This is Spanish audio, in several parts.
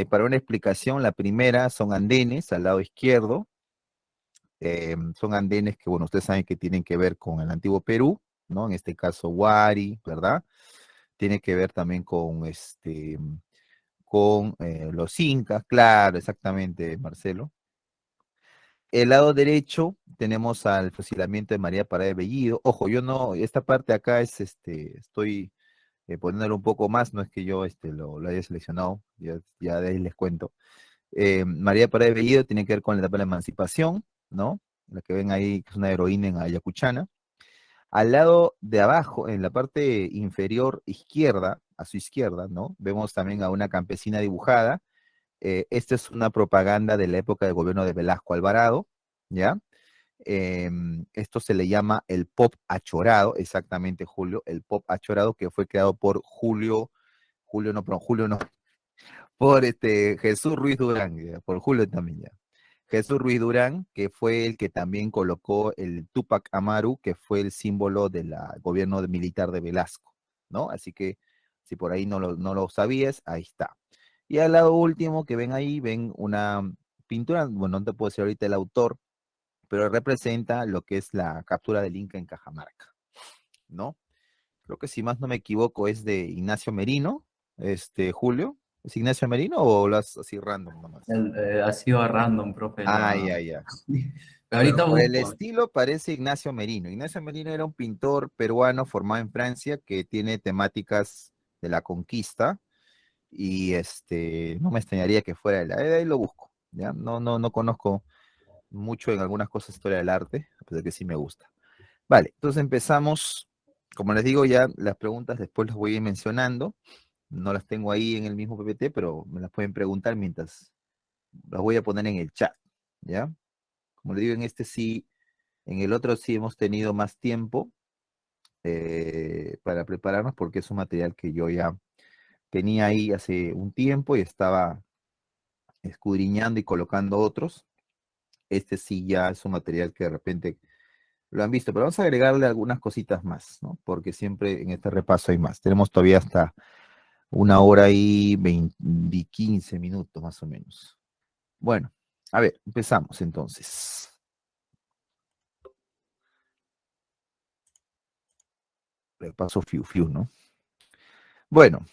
Para una explicación, la primera son andenes al lado izquierdo. Son andenes que, bueno, ustedes saben que tienen que ver con el antiguo Perú, ¿no? En este caso, Huari, ¿verdad? Tiene que ver también con los incas, claro, exactamente, Marcelo. El lado derecho tenemos al fusilamiento de María Parada de Bellido. Ojo, yo no, esta parte acá es, estoy poniéndolo un poco más, no es que yo lo haya seleccionado, ya de ahí les cuento. María Parada de Bellido tiene que ver con la etapa de la emancipación, ¿no? La que ven ahí, que es una heroína en Ayacuchana. Al lado de abajo, en la parte inferior izquierda, a su izquierda, ¿no? Vemos también a una campesina dibujada. Esta es una propaganda de la época del gobierno de Velasco Alvarado, ¿ya? Esto se le llama el pop achorado, exactamente, Julio, el pop achorado que fue creado por Julio no, por Jesús Ruiz Durán, ya, por Julio también ya. Jesús Ruiz Durán, que fue el que también colocó el Tupac Amaru, que fue el símbolo del gobierno militar de Velasco, ¿no? Así que si por ahí no lo sabías, ahí está. Y al lado último que ven ahí, ven una pintura, bueno, no te puedo decir ahorita el autor, pero representa lo que es la captura del Inca en Cajamarca, ¿no? Creo que si más no me equivoco es de Ignacio Merino, Julio. ¿Es Ignacio Merino o lo has así random nomás? Ha sido random, profe. Ah, ya, ya. Pero Bueno, ahorita por el busco. estilo parece Ignacio Merino. Ignacio Merino era un pintor peruano formado en Francia que tiene temáticas de la conquista y no me extrañaría que fuera él. Ahí lo busco, ¿ya? No conozco mucho en algunas cosas historia del arte, a pesar de que sí me gusta. Vale, entonces empezamos. Como les digo, ya las preguntas después las voy a ir mencionando. No las tengo ahí en el mismo PPT, pero me las pueden preguntar mientras las voy a poner en el chat, ¿ya? Como les digo, en este sí, en el otro sí hemos tenido más tiempo para prepararnos porque es un material que yo ya tenía ahí hace un tiempo y estaba escudriñando y colocando otros. Este sí ya es un material que de repente lo han visto, pero vamos a agregarle algunas cositas más, ¿no? Porque siempre en este repaso hay más. Tenemos todavía hasta 1 hora y 15 minutos más o menos. Bueno, a ver, empezamos entonces. Repaso fiu fiu, ¿no? Bueno,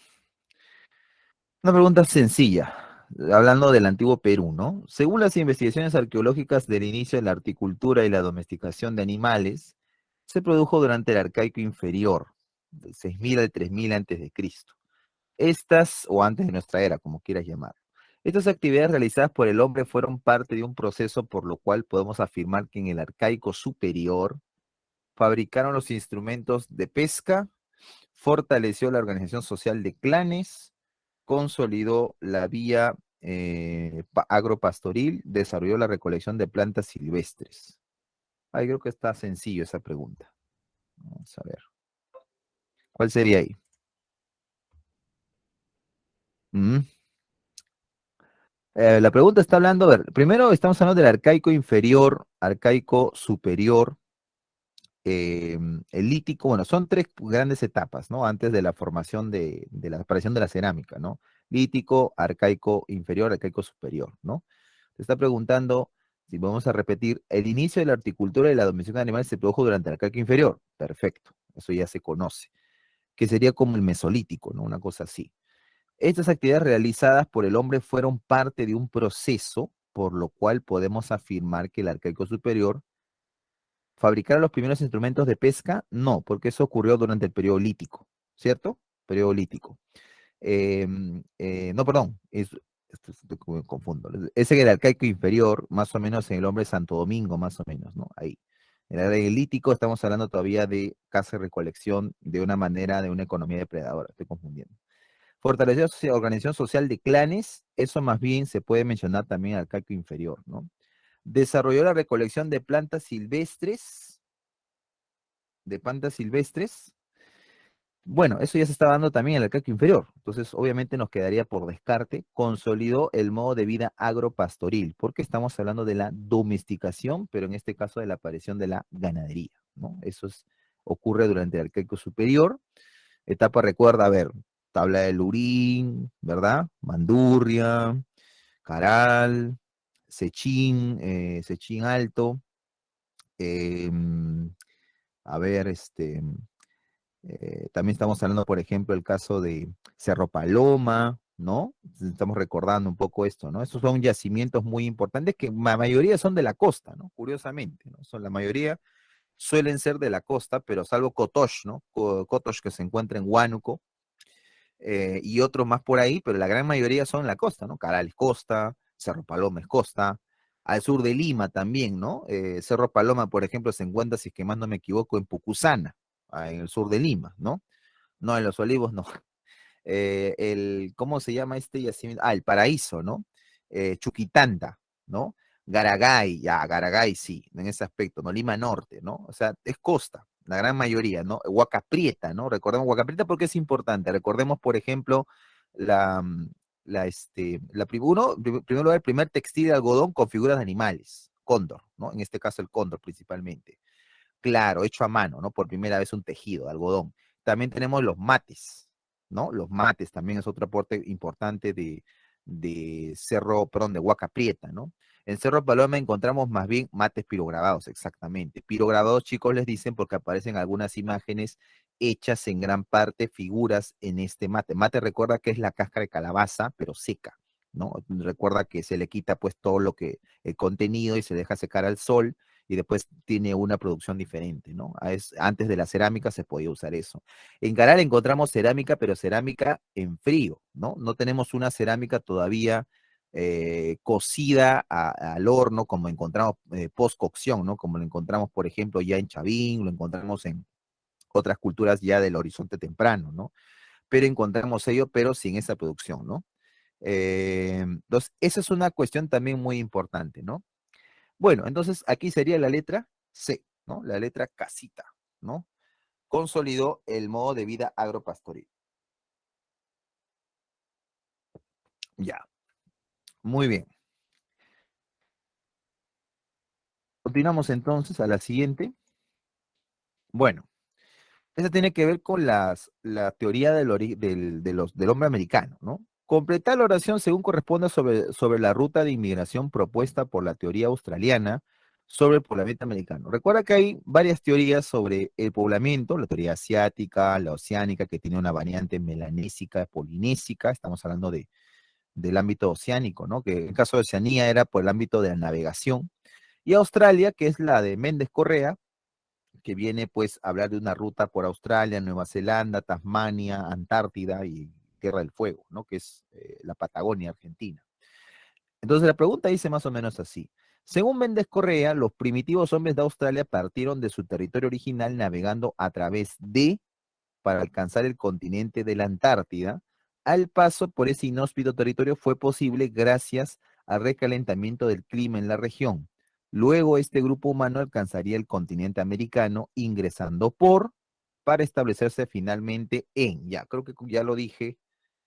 una pregunta sencilla, hablando del antiguo Perú, ¿no? Según las investigaciones arqueológicas del inicio de la horticultura y la domesticación de animales, se produjo durante el Arcaico Inferior, del 6000 al 3000 antes de Cristo. Estas, o antes de nuestra era, como quieras llamar. Estas actividades realizadas por el hombre fueron parte de un proceso por lo cual podemos afirmar que en el Arcaico Superior fabricaron los instrumentos de pesca, fortaleció la organización social de clanes, consolidó la vía agropastoril, desarrolló la recolección de plantas silvestres. Ahí creo que está sencillo esa pregunta. Vamos a ver. ¿Cuál sería ahí? Mm. La pregunta está hablando, a ver, primero estamos hablando del arcaico inferior, arcaico superior, eh, el lítico, bueno, son tres grandes etapas, ¿no? Antes de la formación de la aparición de la cerámica, ¿no? Lítico, arcaico inferior, arcaico superior, ¿no? Se está preguntando, si vamos a repetir, el inicio de la horticultura y la domesticación de animales se produjo durante el arcaico inferior. Perfecto, eso ya se conoce, que sería como el mesolítico, ¿no? Una cosa así. Estas actividades realizadas por el hombre fueron parte de un proceso, por lo cual podemos afirmar que el arcaico superior fabricara los primeros instrumentos de pesca. No, porque eso ocurrió durante el periodo lítico, ¿cierto? Periodo lítico. No, perdón, me confundo. Ese era el arcaico inferior, más o menos en el hombre Santo Domingo, más o menos, ¿no? Ahí. En el lítico estamos hablando todavía de caza y recolección de una manera, de una economía depredadora, estoy confundiendo. Fortalecer la organización social de clanes, eso más bien se puede mencionar también al arcaico inferior, ¿no? Desarrolló la recolección de plantas silvestres. Bueno, eso ya se está dando también en el arcaico inferior. Entonces, obviamente nos quedaría por descarte. Consolidó el modo de vida agropastoril, porque estamos hablando de la domesticación, pero en este caso de la aparición de la ganadería, ¿no? Ocurre durante el arcaico superior. Etapa, recuerda, a ver, tabla del Urín, ¿verdad? Mandurria, Caral, Sechín, Sechín Alto, em, a ver, también estamos hablando, por ejemplo, el caso de Cerro Paloma, ¿no? Estamos recordando un poco esto, ¿no? Estos son yacimientos muy importantes que la mayoría son de la costa, ¿no? Curiosamente, ¿no? Son la mayoría suelen ser de la costa, pero salvo Cotox, ¿no? Cotox que se encuentra en Huánuco, y otros más por ahí, pero la gran mayoría son en la costa, ¿no? Caral es costa, Cerro Paloma es costa, al sur de Lima también, ¿no? Cerro Paloma, por ejemplo, se encuentra, si es que más no me equivoco, en Pucusana, en el sur de Lima, ¿no? No, en Los Olivos no. ¿Cómo se llama este yacimiento? Ah, el Paraíso, ¿no? Chuquitanta, ¿no? Garagay, ya, Garagay sí, en ese aspecto, ¿no? Lima Norte, ¿no? O sea, es costa, la gran mayoría, ¿no? Huaca Prieta, ¿no? Recordemos Huaca Prieta porque es importante. Recordemos, por ejemplo, la, primero lugar, el primer textil de algodón con figuras de animales, cóndor, ¿no? En este caso el cóndor principalmente. Claro, hecho a mano, ¿no? Por primera vez un tejido de algodón. También tenemos los mates, ¿no? Los mates también es otro aporte importante de Cerro, perdón, de Huaca Prieta, ¿no? En Cerro Paloma encontramos más bien mates pirograbados, exactamente. Pirograbados, chicos, les dicen porque aparecen algunas imágenes hechas en gran parte figuras en este mate. Mate recuerda que es la cáscara de calabaza, pero seca, ¿no? Recuerda que se le quita pues todo lo que, el contenido y se deja secar al sol y después tiene una producción diferente, ¿no? Antes de la cerámica se podía usar eso. En Caral encontramos cerámica, pero cerámica en frío, ¿no? No tenemos una cerámica todavía cocida al horno, como encontramos post-cocción, ¿no? Como lo encontramos, por ejemplo, ya en Chavín, lo encontramos en otras culturas ya del horizonte temprano, ¿no? Pero encontramos ello, pero sin esa producción, ¿no? Entonces, esa es una cuestión también muy importante, ¿no? Bueno, entonces aquí sería la letra C, ¿no? La letra casita, ¿no? Consolidó el modo de vida agropastoril. Ya, muy bien. Continuamos entonces a la siguiente. Bueno, esa tiene que ver con la teoría del hombre americano, ¿no? Completar la oración según corresponde sobre la ruta de inmigración propuesta por la teoría australiana sobre el poblamiento americano. Recuerda que hay varias teorías sobre el poblamiento, la teoría asiática, la oceánica, que tiene una variante melanésica, polinésica, estamos hablando del ámbito oceánico, ¿no? Que en el caso de Oceanía era por el ámbito de la navegación, y Australia, que es la de Méndez Correa, que viene pues a hablar de una ruta por Australia, Nueva Zelanda, Tasmania, Antártida y Tierra del Fuego, ¿no? Que es la Patagonia Argentina. Entonces la pregunta dice más o menos así. Según Méndez Correa, los primitivos hombres de Australia partieron de su territorio original navegando a través de para alcanzar el continente de la Antártida. Al paso por ese inhóspito territorio fue posible gracias al recalentamiento del clima en la región. Luego este grupo humano alcanzaría el continente americano ingresando para establecerse finalmente ya creo que ya lo dije,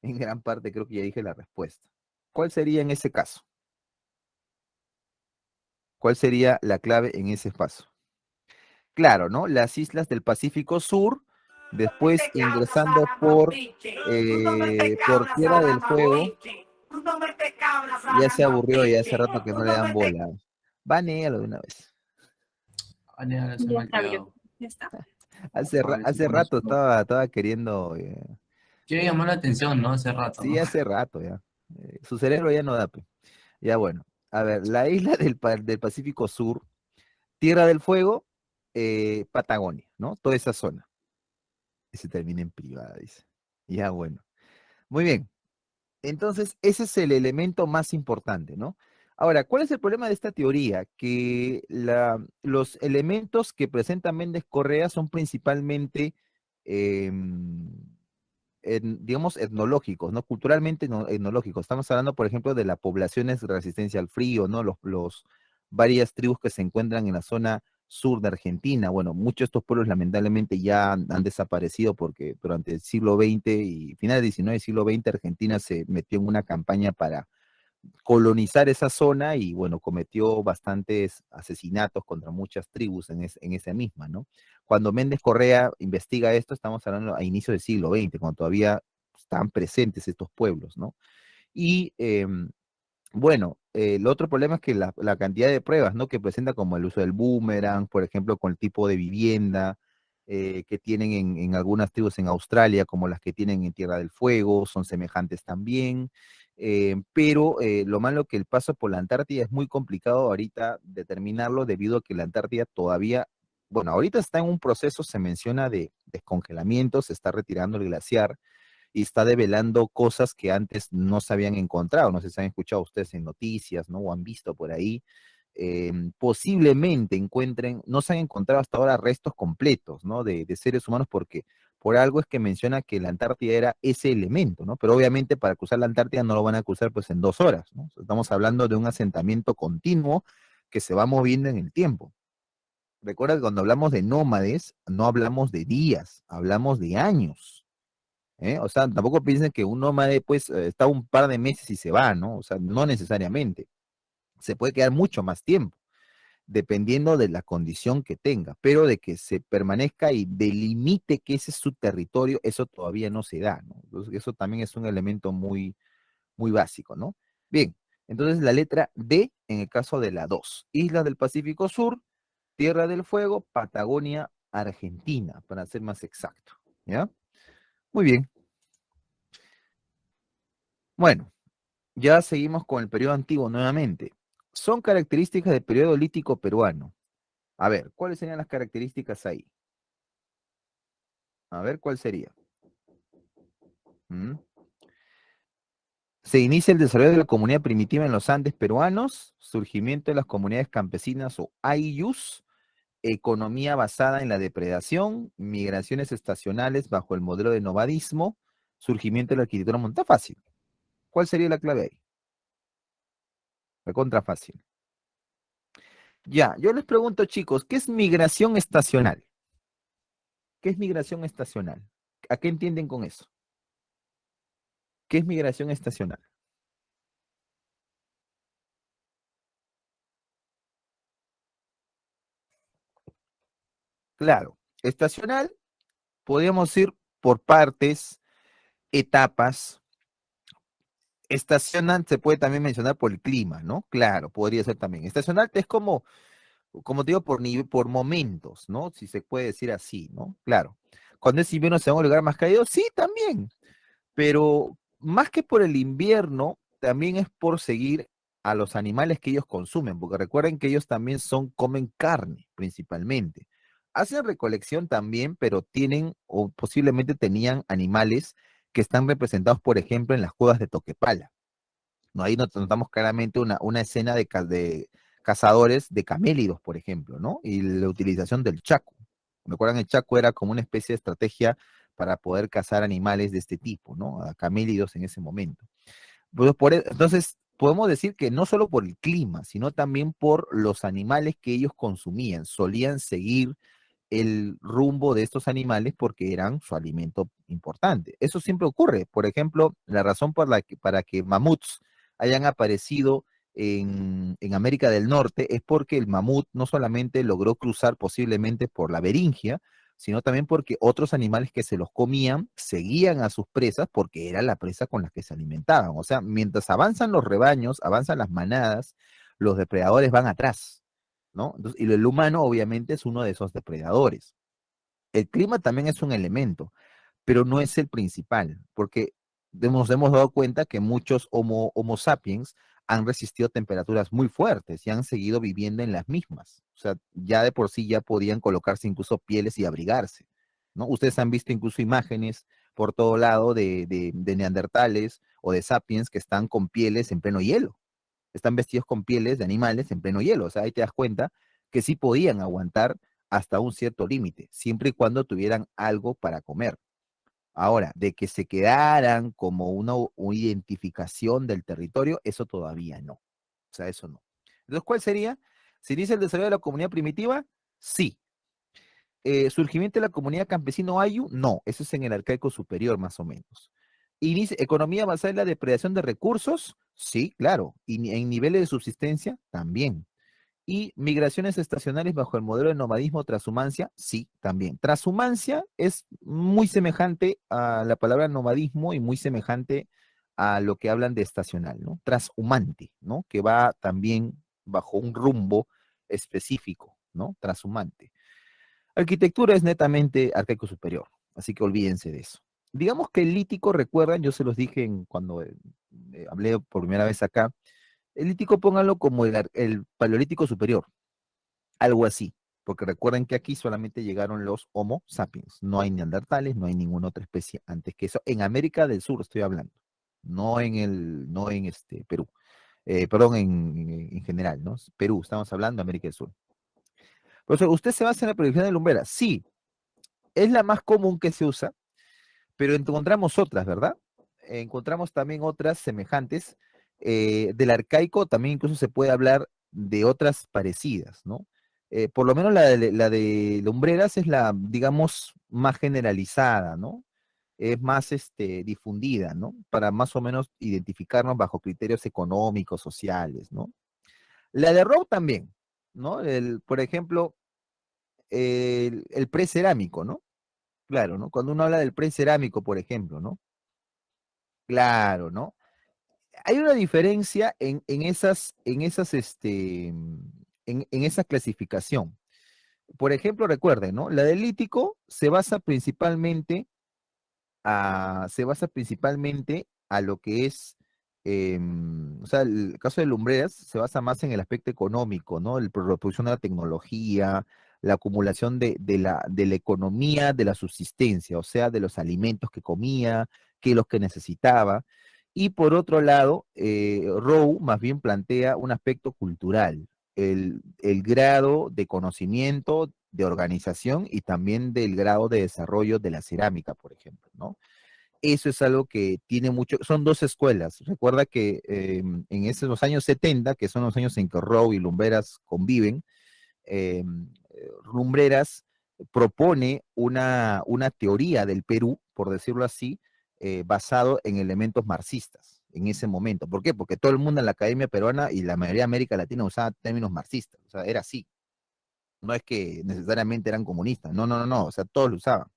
en gran parte creo que ya dije la respuesta. ¿Cuál sería en ese caso? ¿Cuál sería la clave en ese paso? Claro, ¿no? Las islas del Pacífico Sur, No me después te que hablas ingresando Salamambiche. Tú no me te que por hablas Tierra del Fuego, Salamambiche. Tú no me te que hablas ya se aburrió, ya hace Salamambiche. rato que Tú no le no dan me te... bola. Banéalo de una vez. Vale, ahora se Ya me ha está bien, olvidado. ya está. A ver si Hace pone rato su... estaba queriendo, Quiere llamar la atención, ¿no? Hace rato, sí, ¿no? hace rato ya. Su cerebro ya no da, pe. Ya bueno. A ver, la isla del Pacífico Sur, Tierra del Fuego, Patagonia, ¿no? Toda esa zona. Y se termina en privada, dice. Ya bueno. Muy bien. Entonces, ese es el elemento más importante, ¿no? Ahora, ¿cuál es el problema de esta teoría? Que los elementos que presenta Méndez Correa son principalmente, em, digamos, etnológicos, ¿no? Culturalmente etnológicos. Estamos hablando, por ejemplo, de las poblaciones de resistencia al frío, ¿no? Varias tribus que se encuentran en la zona sur de Argentina. Bueno, muchos de estos pueblos lamentablemente ya han desaparecido porque durante el siglo XX y finales del XIX y siglo XX Argentina se metió en una campaña para colonizar esa zona y bueno, cometió bastantes asesinatos contra muchas tribus en esa misma, ¿no? Cuando Méndez Correa investiga esto, estamos hablando a inicio del siglo XX, cuando todavía estaban presentes estos pueblos, ¿no? Y bueno, el otro problema es que la cantidad de pruebas, ¿no? Que presenta como el uso del boomerang, por ejemplo, con el tipo de vivienda que tienen en algunas tribus en Australia, como las que tienen en Tierra del Fuego, son semejantes también. Pero lo malo que el paso por la Antártida es muy complicado ahorita determinarlo debido a que la Antártida todavía, bueno, ahorita está en un proceso, se menciona de descongelamiento, se está retirando el glaciar y está develando cosas que antes no se habían encontrado. No sé si han escuchado ustedes en noticias, ¿no? O han visto por ahí. Posiblemente encuentren, no se han encontrado hasta ahora restos completos, ¿no? De seres humanos, porque por algo es que menciona que la Antártida era ese elemento, ¿no? Pero obviamente para cruzar la Antártida no lo van a cruzar pues en 2 horas, ¿no? Estamos hablando de un asentamiento continuo que se va moviendo en el tiempo. Recuerda que cuando hablamos de nómades, no hablamos de días, hablamos de años. O sea, tampoco piensen que un nómade pues está un par de meses y se va, ¿no? O sea, no necesariamente. Se puede quedar mucho más tiempo, dependiendo de la condición que tenga, pero de que se permanezca y delimite que ese es su territorio, eso todavía no se da, ¿no? Entonces, eso también es un elemento muy, muy básico, ¿no? Bien, entonces la letra D en el caso de la 2, Islas del Pacífico Sur, Tierra del Fuego, Patagonia, Argentina, para ser más exacto, ¿ya? Muy bien. Bueno, ya seguimos con el periodo antiguo nuevamente. Son características del periodo lítico peruano. A ver, ¿cuáles serían las características ahí? A ver, ¿cuál sería? ¿Mm? Se inicia el desarrollo de la comunidad primitiva en los Andes peruanos, surgimiento de las comunidades campesinas o ayllus, economía basada en la depredación, migraciones estacionales bajo el modelo de nomadismo, surgimiento de la arquitectura monta fácil. ¿Cuál sería la clave ahí? Recontra fácil. Ya, yo les pregunto, chicos, ¿qué es migración estacional? ¿Qué es migración estacional? ¿A qué entienden con eso? ¿Qué es migración estacional? Claro, estacional, podríamos ir por partes, etapas. Estacional se puede también mencionar por el clima, ¿no? Claro, podría ser también. Estacional es como te digo, por momentos, ¿no? Si se puede decir así, ¿no? Claro. Cuando es invierno se va a un lugar más cálido, sí, también. Pero más que por el invierno, también es por seguir a los animales que ellos consumen, porque recuerden que ellos también comen carne principalmente. Hacen recolección también, pero tienen o posiblemente tenían animales que están representados, por ejemplo, en las cuevas de Toquepala. ¿No? Ahí notamos claramente una escena de cazadores de camélidos, por ejemplo, ¿no? Y la utilización del chaco. Recuerdan, el chaco era como una especie de estrategia para poder cazar animales de este tipo, ¿no? A camélidos en ese momento. Pues entonces, podemos decir que no solo por el clima, sino también por los animales que ellos consumían. Solían seguir el rumbo de estos animales porque eran su alimento importante. Eso siempre ocurre. Por ejemplo, la razón para que mamuts hayan aparecido en América del Norte es porque el mamut no solamente logró cruzar posiblemente por la Beringia, sino también porque otros animales que se los comían seguían a sus presas porque era la presa con la que se alimentaban. O sea, mientras avanzan los rebaños, avanzan las manadas, los depredadores van atrás, ¿no? Entonces, y el humano obviamente es uno de esos depredadores. El clima también es un elemento, pero no es el principal, porque nos hemos dado cuenta que muchos homo sapiens han resistido temperaturas muy fuertes y han seguido viviendo en las mismas. O sea, ya de por sí ya podían colocarse incluso pieles y abrigarse, ¿no? Ustedes han visto incluso imágenes por todo lado de neandertales o de sapiens que están con pieles en pleno hielo, están vestidos con pieles de animales en pleno hielo. O sea, ahí te das cuenta que sí podían aguantar hasta un cierto límite, siempre y cuando tuvieran algo para comer. Ahora, de que se quedaran como una identificación del territorio, eso todavía no. O sea, eso no. Entonces, ¿cuál sería? ¿Se inicia el desarrollo de la comunidad primitiva? Sí. ¿Surgimiento de la comunidad campesino Ayu? No, eso es en el arcaico superior, más o menos. ¿Economía basada en la depredación de recursos? Sí, claro. ¿Y en niveles de subsistencia? También. ¿Y migraciones estacionales bajo el modelo de nomadismo transhumancia? Sí, también. Transhumancia es muy semejante a la palabra nomadismo y muy semejante a lo que hablan de estacional, ¿no? Transhumante, ¿no? Que va también bajo un rumbo específico, ¿no? Transhumante. Arquitectura es netamente arcaico superior, así que olvídense de eso. Digamos que el lítico, recuerdan, yo se los dije cuando hablé por primera vez acá, el lítico pónganlo como el paleolítico superior, algo así, porque recuerden que aquí solamente llegaron los Homo sapiens, no hay neandertales, no hay ninguna otra especie antes que eso, en América del Sur estoy hablando, no en Perú, perdón, en general, ¿no? Perú, estamos hablando de América del Sur. Por eso, ¿usted se basa en la proyección de Lumbera? Sí, es la más común que se usa, pero encontramos otras, ¿verdad? Encontramos también otras semejantes. Del arcaico también incluso se puede hablar de otras parecidas, ¿no? Por lo menos la de Lumbreras es la, digamos, más generalizada, ¿no? Es más difundida, ¿no? Para más o menos identificarnos bajo criterios económicos, sociales, ¿no? La de Rowe también, ¿no? Por ejemplo, el precerámico, ¿no? Claro, ¿no? Cuando uno habla del precerámico, por ejemplo, ¿no? Claro, ¿no? Hay una diferencia en esa clasificación. Por ejemplo, recuerden, ¿no? La del lítico se basa principalmente a lo que es, o sea, el caso de Lumbreras se basa más en el aspecto económico, ¿no? La producción de la tecnología, la acumulación de la economía, de la subsistencia, o sea, de los alimentos que comía, que los que necesitaba. Y por otro lado, Rowe más bien plantea un aspecto cultural, el grado de conocimiento, de organización y también del grado de desarrollo de la cerámica, por ejemplo, ¿no? Eso es algo que tiene mucho, son dos escuelas. Recuerda que en esos años 70, que son los años en que Rowe y Lumbreras conviven, eh, Lumbreras propone una teoría del Perú, por decirlo así, basado en elementos marxistas en ese momento. ¿Por qué? Porque todo el mundo en la academia peruana y la mayoría de América Latina usaba términos marxistas, o sea, era así. No es que necesariamente eran comunistas, no, no, no, no, o sea, todos lo usaban,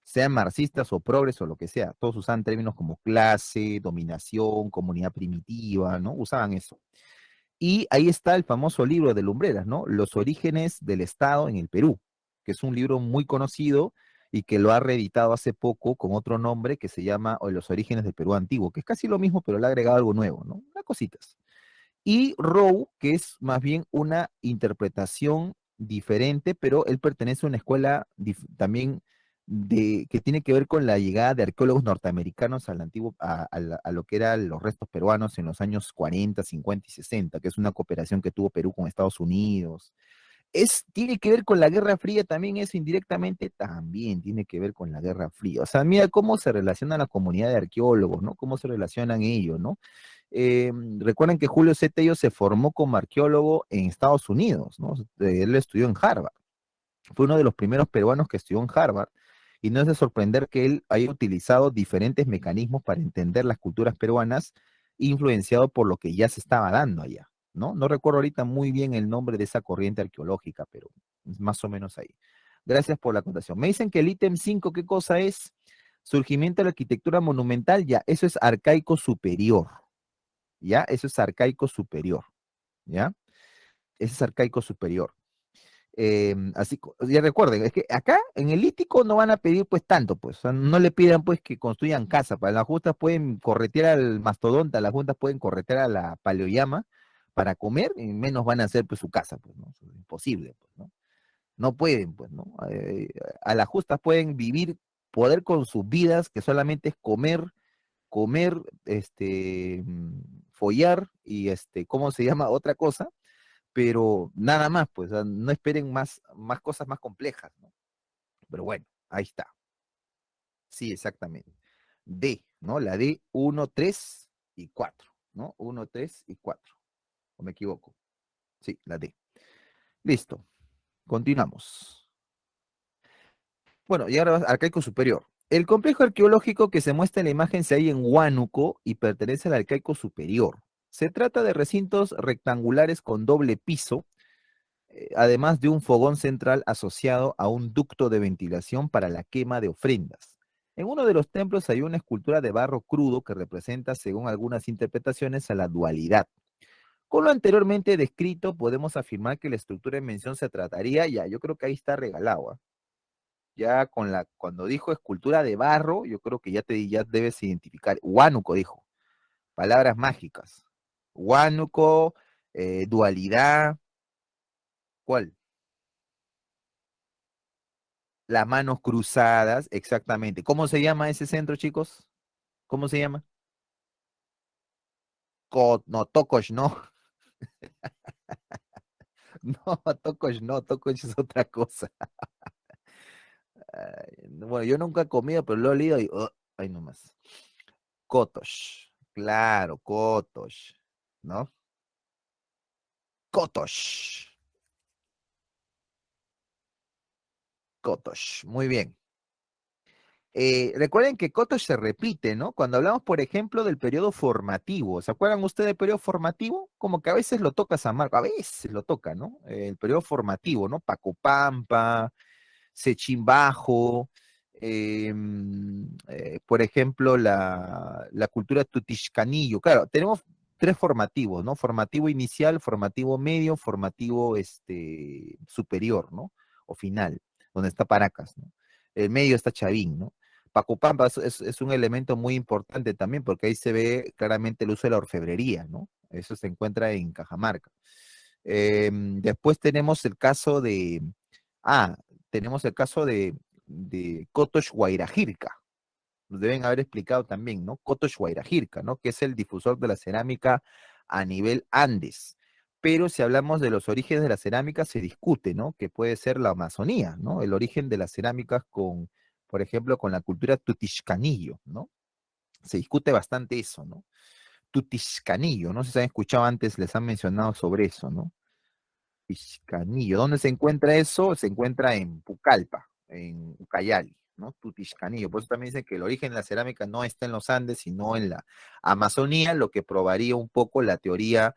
sean marxistas o progres o lo que sea, todos usaban términos como clase, dominación, comunidad primitiva, ¿no? Usaban eso. Y ahí está el famoso libro de Lumbreras, ¿no? Los orígenes del Estado en el Perú, que es un libro muy conocido y que lo ha reeditado hace poco con otro nombre que se llama Los orígenes del Perú antiguo, que es casi lo mismo, pero le ha agregado algo nuevo, ¿no? Unas cositas. Y Rowe, que es más bien una interpretación diferente, pero él pertenece a una escuela también que tiene que ver con la llegada de arqueólogos norteamericanos al antiguo, a lo que eran los restos peruanos en los años 40, 50 y 60, que es una cooperación que tuvo Perú con Estados Unidos. Tiene que ver con la Guerra Fría también, eso indirectamente también tiene que ver con la Guerra Fría. O sea, mira cómo se relaciona la comunidad de arqueólogos, ¿no? Cómo se relacionan ellos, ¿no? Recuerden que Julio C. Tello se formó como arqueólogo en Estados Unidos, ¿no? Él estudió en Harvard. Fue uno de los primeros peruanos que estudió en Harvard. Y no es de sorprender que él haya utilizado diferentes mecanismos para entender las culturas peruanas, influenciado por lo que ya se estaba dando allá, ¿no? No recuerdo ahorita muy bien el nombre de esa corriente arqueológica, pero es más o menos ahí. Gracias por la acotación. Me dicen que el ítem 5, ¿qué cosa es? Surgimiento de la arquitectura monumental, ya, eso es arcaico superior. ¿Ya? Eso es arcaico superior, ¿ya? Ese es arcaico superior. Así, ya recuerden, es que acá en el lítico no van a pedir pues tanto, pues, o sea, no le pidan pues que construyan casa, para las justas pueden corretear al mastodonta, las justas pueden corretear a la paleoyama para comer, y menos van a hacer pues su casa, pues, ¿no? Eso es imposible, pues, ¿no? No pueden, pues, ¿no? A las justas pueden vivir, poder con sus vidas, que solamente es comer, follar y ¿cómo se llama? Otra cosa, pero nada más, pues, o sea, no esperen más cosas más complejas, ¿no? Pero bueno, ahí está. Sí, exactamente. D, ¿no? La D, 1, 3 y 4, ¿no? 1, 3 y 4. ¿O me equivoco? Sí, la D. Listo. Continuamos. Bueno, y ahora arcaico superior. El complejo arqueológico que se muestra en la imagen se halla en Huánuco y pertenece al arcaico superior. Se trata de recintos rectangulares con doble piso, además de un fogón central asociado a un ducto de ventilación para la quema de ofrendas. En uno de los templos hay una escultura de barro crudo que representa, según algunas interpretaciones, a la dualidad. Con lo anteriormente descrito, podemos afirmar que la estructura en mención se trataría, ya, yo creo que ahí está regalado, ¿ah? Ya cuando dijo escultura de barro, yo creo que ya debes identificar. Huánuco dijo, palabras mágicas. Huánuco, dualidad, ¿cuál? Las manos cruzadas, exactamente. ¿Cómo se llama ese centro, chicos? ¿Cómo se llama? No, Tokosh, no. No, Tokosh no, Tokosh es otra cosa. Bueno, yo nunca he comido, pero lo he leído y, ay, nomás. Kotosh, claro, Kotosh, ¿no? Kotosh, Kotosh, muy bien. Recuerden que Kotosh se repite, ¿no? Cuando hablamos, por ejemplo, del periodo formativo, ¿se acuerdan ustedes del periodo formativo? Como que a veces lo toca San Marcos, a veces lo toca, ¿no? El periodo formativo, ¿no? Pacopampa, Sechimbajo, por ejemplo, la cultura tutixcanillo. Claro, tenemos tres formativos, ¿no? Formativo inicial, formativo medio, formativo superior, ¿no? O final, donde está Paracas, ¿no? El medio está Chavín, ¿no? Pacopampa es un elemento muy importante también porque ahí se ve claramente el uso de la orfebrería, ¿no? Eso se encuentra en Cajamarca. Después tenemos el caso de Kotosh Guairajirca. Nos deben haber explicado también, ¿no? Kotosh Guairajirca, ¿no? Que es el difusor de la cerámica a nivel Andes. Pero si hablamos de los orígenes de la cerámica, se discute, ¿no? Que puede ser la Amazonía, ¿no? El origen de las cerámicas por ejemplo, con la cultura tutixcanillo, ¿no? Se discute bastante eso, ¿no? Tutixcanillo, no sé si han escuchado antes, les han mencionado sobre eso, ¿no? Tutiscanillo. ¿Dónde se encuentra eso? Se encuentra en Pucallpa, en Ucayali, ¿no? Tutiscanillo. Por eso también dicen que el origen de la cerámica no está en los Andes, sino en la Amazonía, lo que probaría un poco la teoría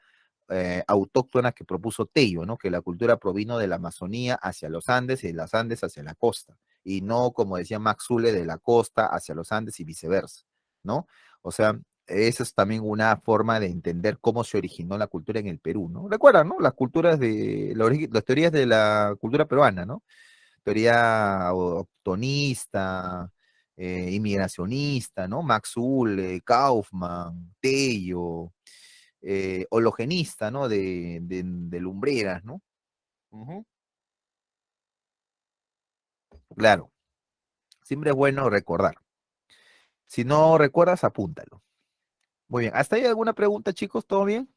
autóctona que propuso Tello, ¿no? Que la cultura provino de la Amazonía hacia los Andes y de los Andes hacia la costa, y no, como decía Max Zule, de la costa hacia los Andes y viceversa, ¿no? O sea, esa es también una forma de entender cómo se originó la cultura en el Perú, ¿no? Recuerdan, ¿no? Las culturas las teorías de la cultura peruana, ¿no? Teoría autoctonista, inmigracionista, ¿no? Max Zule, Kaufman, Tello, hologenista, ¿no? De Lumbreras, ¿no? Ujú. Claro, siempre es bueno recordar. Si no recuerdas, apúntalo. Muy bien. ¿Hasta ahí alguna pregunta, chicos? ¿Todo bien?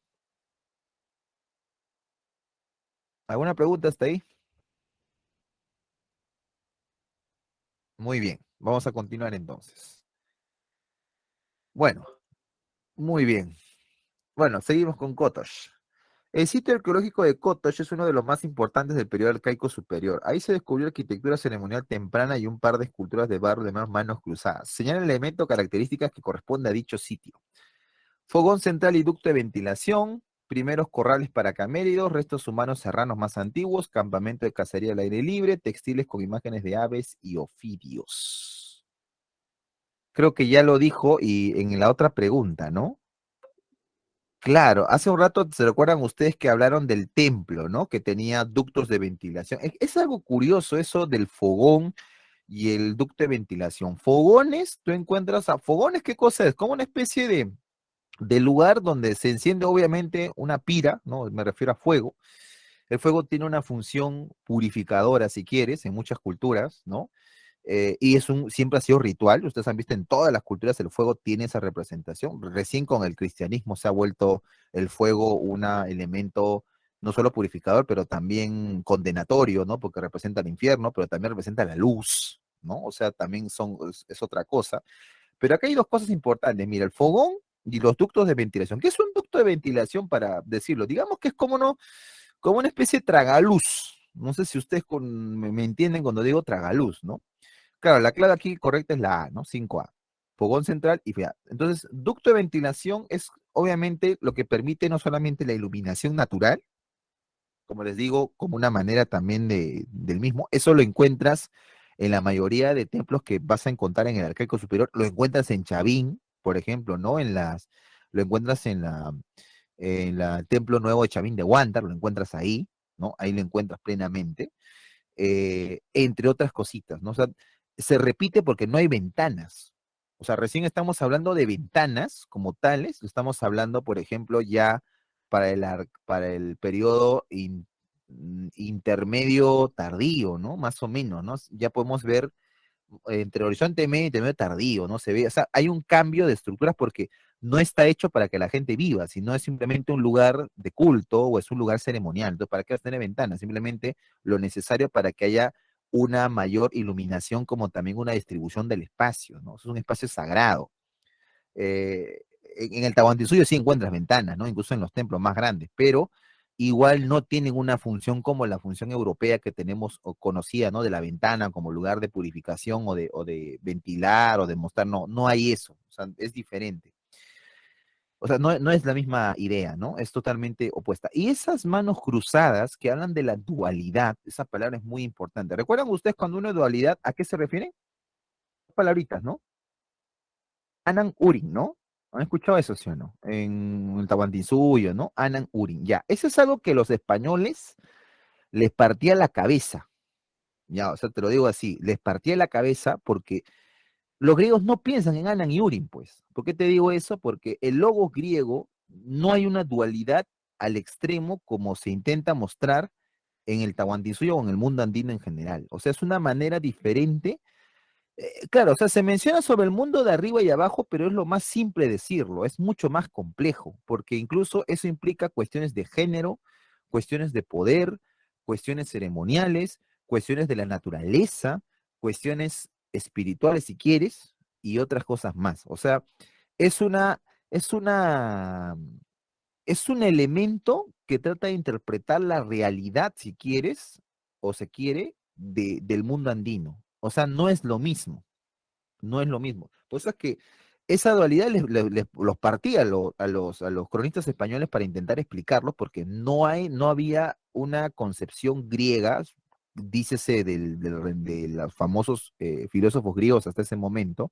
¿Alguna pregunta hasta ahí? Muy bien. Vamos a continuar entonces. Bueno, muy bien. Bueno, seguimos con Kotosh. El sitio arqueológico de Kotosh es uno de los más importantes del periodo arcaico superior. Ahí se descubrió arquitectura ceremonial temprana y un par de esculturas de barro de manos cruzadas. Señala elementos características que corresponde a dicho sitio. Fogón central y ducto de ventilación, primeros corrales para camélidos, restos humanos serranos más antiguos, campamento de cacería al aire libre, textiles con imágenes de aves y ofidios. Creo que ya lo dijo y en la otra pregunta, ¿no? Claro, hace un rato se recuerdan ustedes que hablaron del templo, ¿no? Que tenía ductos de ventilación. Es algo curioso eso del fogón y el ducto de ventilación. Fogones, tú encuentras a fogones, ¿qué cosa es? Como una especie de lugar donde se enciende obviamente una pira, ¿no? Me refiero a fuego. El fuego tiene una función purificadora, si quieres, en muchas culturas, ¿no? Y siempre ha sido ritual. Ustedes han visto en todas las culturas el fuego tiene esa representación. Recién con el cristianismo se ha vuelto el fuego un elemento no solo purificador, pero también condenatorio, ¿no? Porque representa el infierno, pero también representa la luz, ¿no? O sea, también es otra cosa. Pero acá hay dos cosas importantes. Mira, el fogón y los ductos de ventilación. ¿Qué es un ducto de ventilación para decirlo? Digamos que es como una especie de tragaluz. No sé si ustedes me entienden cuando digo tragaluz, ¿no? Claro, la clave aquí correcta es la A, ¿no? 5A. Fogón central y FIA. Entonces, ducto de ventilación es obviamente lo que permite no solamente la iluminación natural, como les digo, como una manera también del mismo. Eso lo encuentras en la mayoría de templos que vas a encontrar en el Arcaico Superior, lo encuentras en Chavín, por ejemplo, ¿no? Lo encuentras en la Templo Nuevo de Chavín de Huántar, lo encuentras ahí, ¿no? Ahí lo encuentras plenamente, entre otras cositas, ¿no? O sea, se repite porque no hay ventanas. O sea, recién estamos hablando de ventanas como tales, estamos hablando, por ejemplo, ya para el periodo intermedio tardío, ¿no? Más o menos, ¿no? Ya podemos ver entre horizonte medio y intermedio tardío, ¿no? Se ve, o sea, hay un cambio de estructuras porque no está hecho para que la gente viva, sino es simplemente un lugar de culto o es un lugar ceremonial. Entonces, ¿para qué vas a tener ventanas? Simplemente lo necesario para que haya una mayor iluminación como también una distribución del espacio, ¿no? Es un espacio sagrado. En el Tahuantinsuyo sí encuentras ventanas, ¿no? Incluso en los templos más grandes, pero igual no tienen una función como la función europea que tenemos o conocida, ¿no? De la ventana como lugar de purificación o de ventilar o de mostrar, no, no hay eso, o sea, es diferente. O sea, no, no es la misma idea, ¿no? Es totalmente opuesta. Y esas manos cruzadas que hablan de la dualidad, esa palabra es muy importante. ¿Recuerdan ustedes cuando uno es dualidad, a qué se refiere? Palabritas, ¿no? Anan Urin, ¿no? ¿Han escuchado eso, sí o no? En el Tahuantinsuyo, ¿no? Anan Urin, ya. Eso es algo que los españoles les partía la cabeza, ya, o sea, te lo digo así, les partía la cabeza porque los griegos no piensan en Anan y Urin, pues. ¿Por qué te digo eso? Porque el logo griego no hay una dualidad al extremo como se intenta mostrar en el Tahuantinsuyo o en el mundo andino en general. O sea, es una manera diferente. Claro, o sea, se menciona sobre el mundo de arriba y abajo, pero es lo más simple decirlo, es mucho más complejo, porque incluso eso implica cuestiones de género, cuestiones de poder, cuestiones ceremoniales, cuestiones de la naturaleza, cuestiones espirituales si quieres, y otras cosas más. O sea, es una, es una, es un elemento que trata de interpretar la realidad, si quieres, o se quiere, del mundo andino. O sea, no es lo mismo, no es lo mismo. Por eso es que esa dualidad los partía a los cronistas españoles para intentar explicarlos, porque no había una concepción griega, dícese de los famosos filósofos griegos hasta ese momento,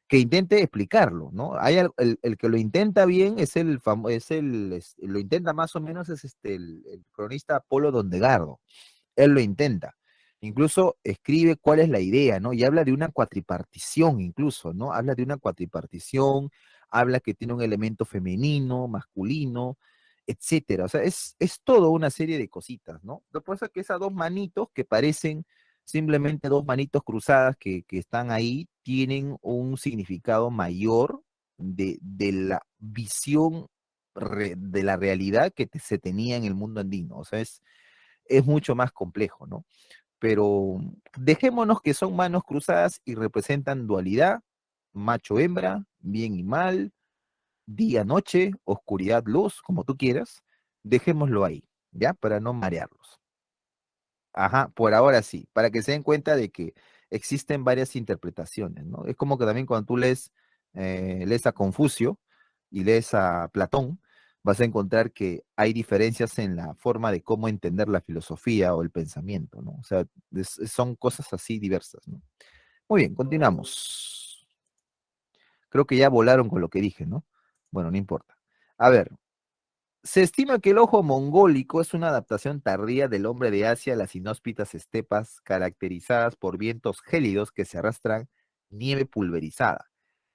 que intente explicarlo, ¿no? El que lo intenta bien lo intenta más o menos es el cronista Apolo Dondegardo. Él lo intenta. Incluso escribe cuál es la idea, ¿no? Y habla de una cuatripartición incluso, ¿no? Habla de una cuatripartición, habla que tiene un elemento femenino, masculino, etcétera. O sea, es todo una serie de cositas, ¿no? Lo que pasa es que esas dos manitos que parecen simplemente dos manitos cruzadas que están ahí, tienen un significado mayor de la visión de la realidad que se tenía en el mundo andino. O sea, es mucho más complejo, ¿no? Pero dejémonos que son manos cruzadas y representan dualidad, macho-hembra, bien y mal, día-noche, oscuridad-luz, como tú quieras. Dejémoslo ahí, ¿ya? Para no marearlos. Ajá, por ahora sí, para que se den cuenta de que existen varias interpretaciones, ¿no? Es como que también cuando tú lees a Confucio y lees a Platón, vas a encontrar que hay diferencias en la forma de cómo entender la filosofía o el pensamiento, ¿no? O sea, son cosas así diversas, ¿no? Muy bien, continuamos. Creo que ya volaron con lo que dije, ¿no? Bueno, no importa. A ver, se estima que el ojo mongólico es una adaptación tardía del hombre de Asia a las inhóspitas estepas caracterizadas por vientos gélidos que se arrastran nieve pulverizada.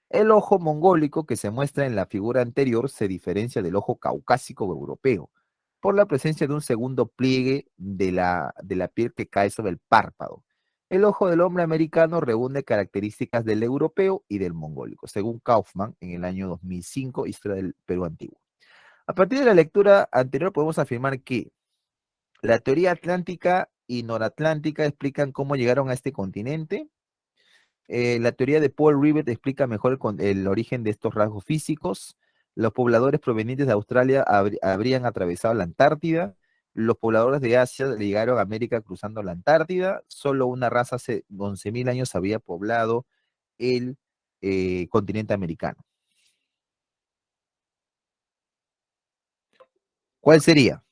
El ojo mongólico que se muestra en la figura anterior se diferencia del ojo caucásico o europeo por la presencia de un segundo pliegue de la piel que cae sobre el párpado. El ojo del hombre americano reúne características del europeo y del mongólico, según Kaufman en el año 2005, Historia del Perú Antiguo. A partir de la lectura anterior podemos afirmar que la teoría atlántica y noratlántica explican cómo llegaron a este continente. La teoría de Paul Rivet explica mejor el origen de estos rasgos físicos. Los pobladores provenientes de Australia habrían atravesado la Antártida. Los pobladores de Asia llegaron a América cruzando la Antártida. Solo una raza hace 11.000 años había poblado el continente americano. ¿Cuál sería?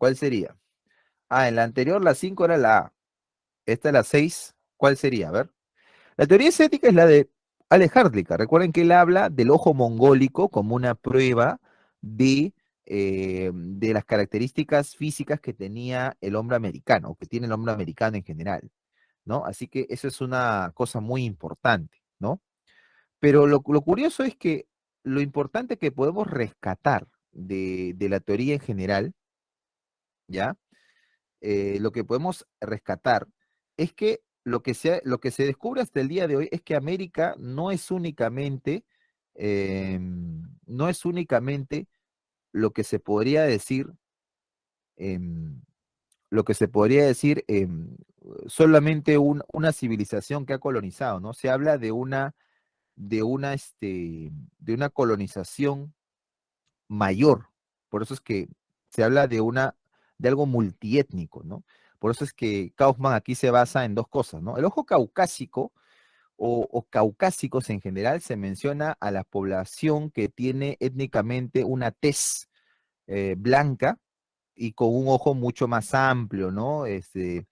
¿Cuál sería? Ah, en la anterior la 5 era la A. Esta es la 6. ¿Cuál sería? A ver. La teoría estética es la de Ale Hardlicka. Recuerden que él habla del ojo mongólico como una prueba de las características físicas que tenía el hombre americano, o que tiene el hombre americano en general, ¿no? Así que eso es una cosa muy importante, ¿no? Pero lo curioso es que lo importante que podemos rescatar de la teoría en general, ¿ya? Lo que podemos rescatar es que lo que se descubre hasta el día de hoy es que América no es únicamente lo que se podría decir, em, lo que se podría decir solamente una civilización que ha colonizado, ¿no? Se habla de una colonización mayor. Por eso es que se habla de algo multiétnico, ¿no? Por eso es que Kaufman aquí se basa en dos cosas, ¿no? El ojo caucásico o caucásicos en general se menciona a la población que tiene étnicamente una tez blanca y con un ojo mucho más amplio, ¿no? En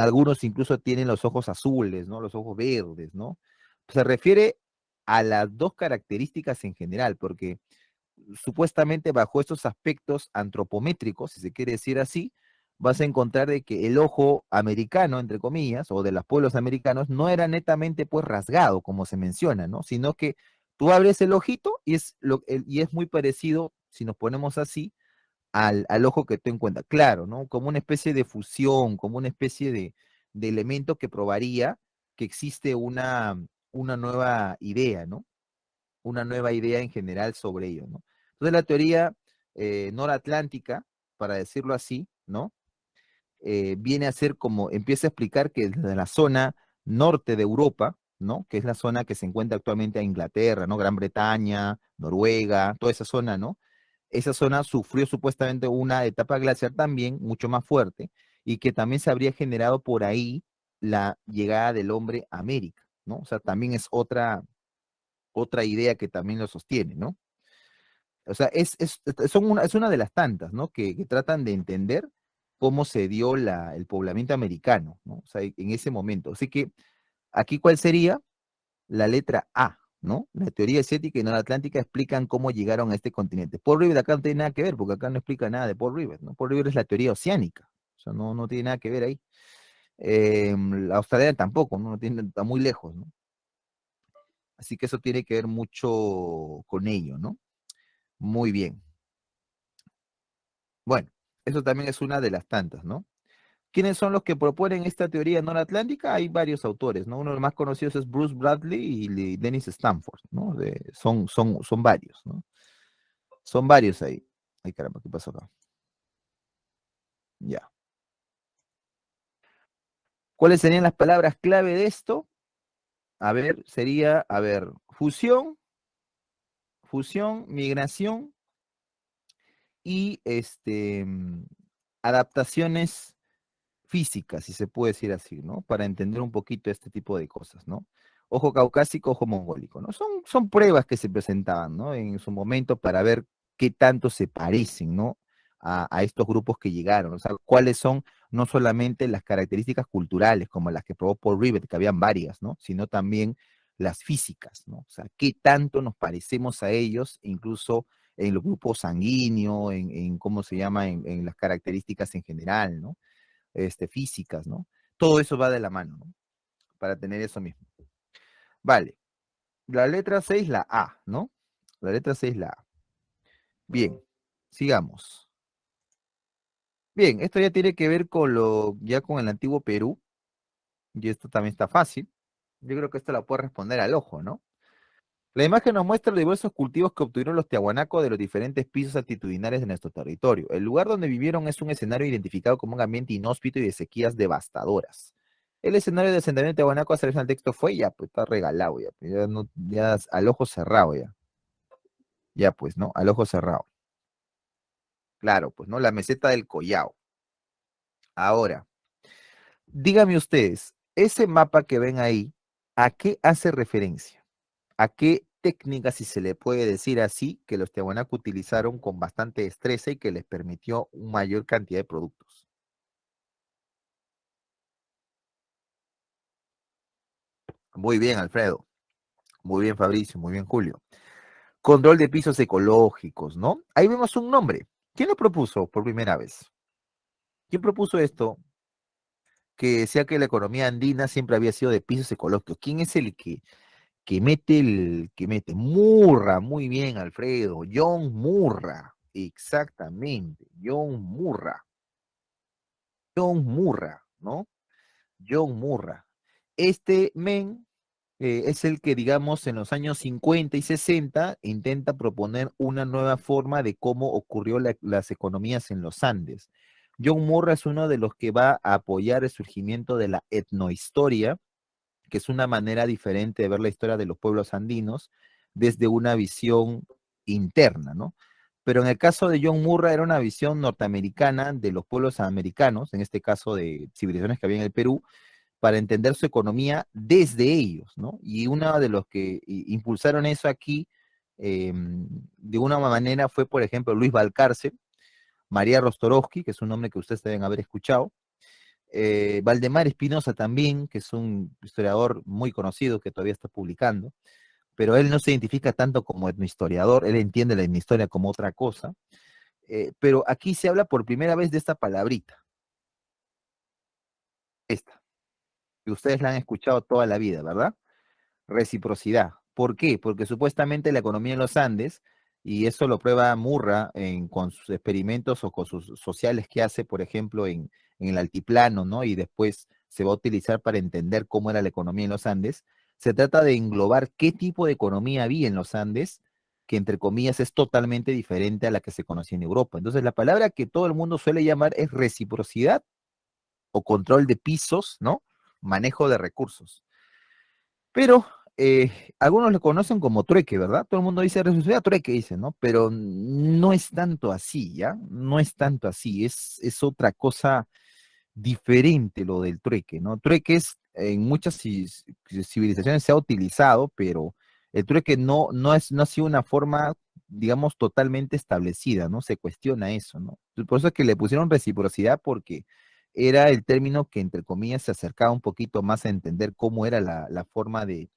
algunos incluso tienen los ojos azules, ¿no? Los ojos verdes, ¿no? Se refiere a las dos características en general, porque supuestamente bajo estos aspectos antropométricos, si se quiere decir así, vas a encontrar de que el ojo americano, entre comillas, o de los pueblos americanos, no era netamente pues rasgado, como se menciona, ¿no? Sino que tú abres el ojito y es muy parecido, si nos ponemos así, al ojo que tú encuentras. Claro, ¿no? Como una especie de fusión, como una especie de elemento que probaría que existe una nueva idea, ¿no? Una nueva idea en general sobre ello, ¿no? Entonces la teoría noratlántica, para decirlo así, ¿no? Viene a ser como, empieza a explicar que desde la zona norte de Europa, ¿no? Que es la zona que se encuentra actualmente a Inglaterra, ¿no? Gran Bretaña, Noruega, toda esa zona, ¿no? Esa zona sufrió supuestamente una etapa glaciar también mucho más fuerte y que también se habría generado por ahí la llegada del hombre a América, ¿no? O sea, también es otra idea que también lo sostiene, ¿no? O sea, es una de las tantas, ¿no? Que tratan de entender cómo se dio el poblamiento americano, ¿no? O sea, en ese momento. Así que aquí, ¿cuál sería? La letra A, ¿no? La teoría asiática y no la atlántica explican cómo llegaron a este continente. Paul Rivet acá no tiene nada que ver, porque acá no explica nada de Paul Rivet, ¿no? Paul Rivet es la teoría oceánica, o sea, no tiene nada que ver ahí. La australiana tampoco, ¿no? Está muy lejos, ¿no? Así que eso tiene que ver mucho con ello, ¿no? Muy bien. Bueno, eso también es una de las tantas, ¿no? ¿Quiénes son los que proponen esta teoría noratlántica? Hay varios autores, ¿no? Uno de los más conocidos es Bruce Bradley y Dennis Stanford, ¿no? Son varios, ¿no? Son varios ahí. Ay, caramba, ¿qué pasó acá? Ya. ¿Cuáles serían las palabras clave de esto? A ver, sería, a ver, fusión, migración y adaptaciones físicas, si se puede decir así, ¿no? Para entender un poquito este tipo de cosas, ¿no? Ojo caucásico, ojo mongólico, ¿no? Son pruebas que se presentaban, ¿no? En su momento para ver qué tanto se parecen, ¿no? A estos grupos que llegaron, o sea, cuáles son no solamente las características culturales como las que probó Paul Rivet, que habían varias, ¿no? Sino también las físicas, ¿no? O sea, qué tanto nos parecemos a ellos, incluso en los grupos sanguíneos, en cómo se llama, en las características en general, ¿no? Físicas, ¿no? Todo eso va de la mano, ¿no? Para tener eso mismo. Vale. La letra 6, la A, ¿no? La letra 6, la A. Bien, sigamos. Bien, esto ya tiene que ver ya con el antiguo Perú, y esto también está fácil. Yo creo que esto la puede responder al ojo, ¿no? La imagen nos muestra los diversos cultivos que obtuvieron los tiahuanacos de los diferentes pisos altitudinales de nuestro territorio. El lugar donde vivieron es un escenario identificado como un ambiente inhóspito y de sequías devastadoras. El escenario de asentamiento tiahuanaco a través del texto fue ya, pues está regalado ya, pues, ya, ya al ojo cerrado ya. Ya pues, ¿no? Al ojo cerrado. Claro, pues, ¿no? La meseta del Collao. Ahora, díganme ustedes, ese mapa que ven ahí, ¿a qué hace referencia? ¿A qué técnica, si se le puede decir así, que los Tiahuanaco utilizaron con bastante destreza y que les permitió una mayor cantidad de productos. Muy bien, Alfredo. Muy bien, Fabricio. Muy bien, Julio. Control de pisos ecológicos, ¿no? Ahí vemos un nombre. ¿Quién lo propuso por primera vez? ¿Quién propuso esto? Que decía que la economía andina siempre había sido de pisos ecológicos. ¿Quién es el que mete? Murra, muy bien, Alfredo. John Murra, exactamente. John Murra. John Murra, ¿no? John Murra. Este men es el que, digamos, en los años 50 y 60 intenta proponer una nueva forma de cómo ocurrió las economías en los Andes. John Murra es uno de los que va a apoyar el surgimiento de la etnohistoria, que es una manera diferente de ver la historia de los pueblos andinos desde una visión interna, ¿no? Pero en el caso de John Murray era una visión norteamericana de los pueblos americanos, en este caso de civilizaciones que había en el Perú, para entender su economía desde ellos, ¿no? Y uno de los que impulsaron eso aquí, de una manera, fue, por ejemplo, Luis Balcarce, María Rostorowski, que es un nombre que ustedes deben haber escuchado, Valdemar Espinosa también, que es un historiador muy conocido que todavía está publicando, pero él no se identifica tanto como etnohistoriador, él entiende la etnohistoria como otra cosa, pero aquí se habla por primera vez de esta palabrita, esta, que ustedes la han escuchado toda la vida, ¿verdad? Reciprocidad. ¿Por qué? Porque supuestamente la economía en los Andes, y eso lo prueba Murra con sus experimentos o con sus sociales que hace, por ejemplo, en el altiplano, ¿no? Y después se va a utilizar para entender cómo era la economía en los Andes. Se trata de englobar qué tipo de economía había en los Andes, que entre comillas es totalmente diferente a la que se conocía en Europa. Entonces, la palabra que todo el mundo suele llamar es reciprocidad o control de pisos, ¿no? Manejo de recursos. Pero algunos lo conocen como trueque, ¿verdad? Todo el mundo dice reciprocidad, trueque, dice, ¿no? Pero no es tanto así, ¿ya? No es tanto así, es otra cosa diferente lo del trueque, ¿no? Trueque es, en muchas civilizaciones se ha utilizado, pero el trueque no ha sido una forma, digamos, totalmente establecida, ¿no? Se cuestiona eso, ¿no? Por eso es que le pusieron reciprocidad porque era el término que, entre comillas, se acercaba un poquito más a entender cómo era la forma de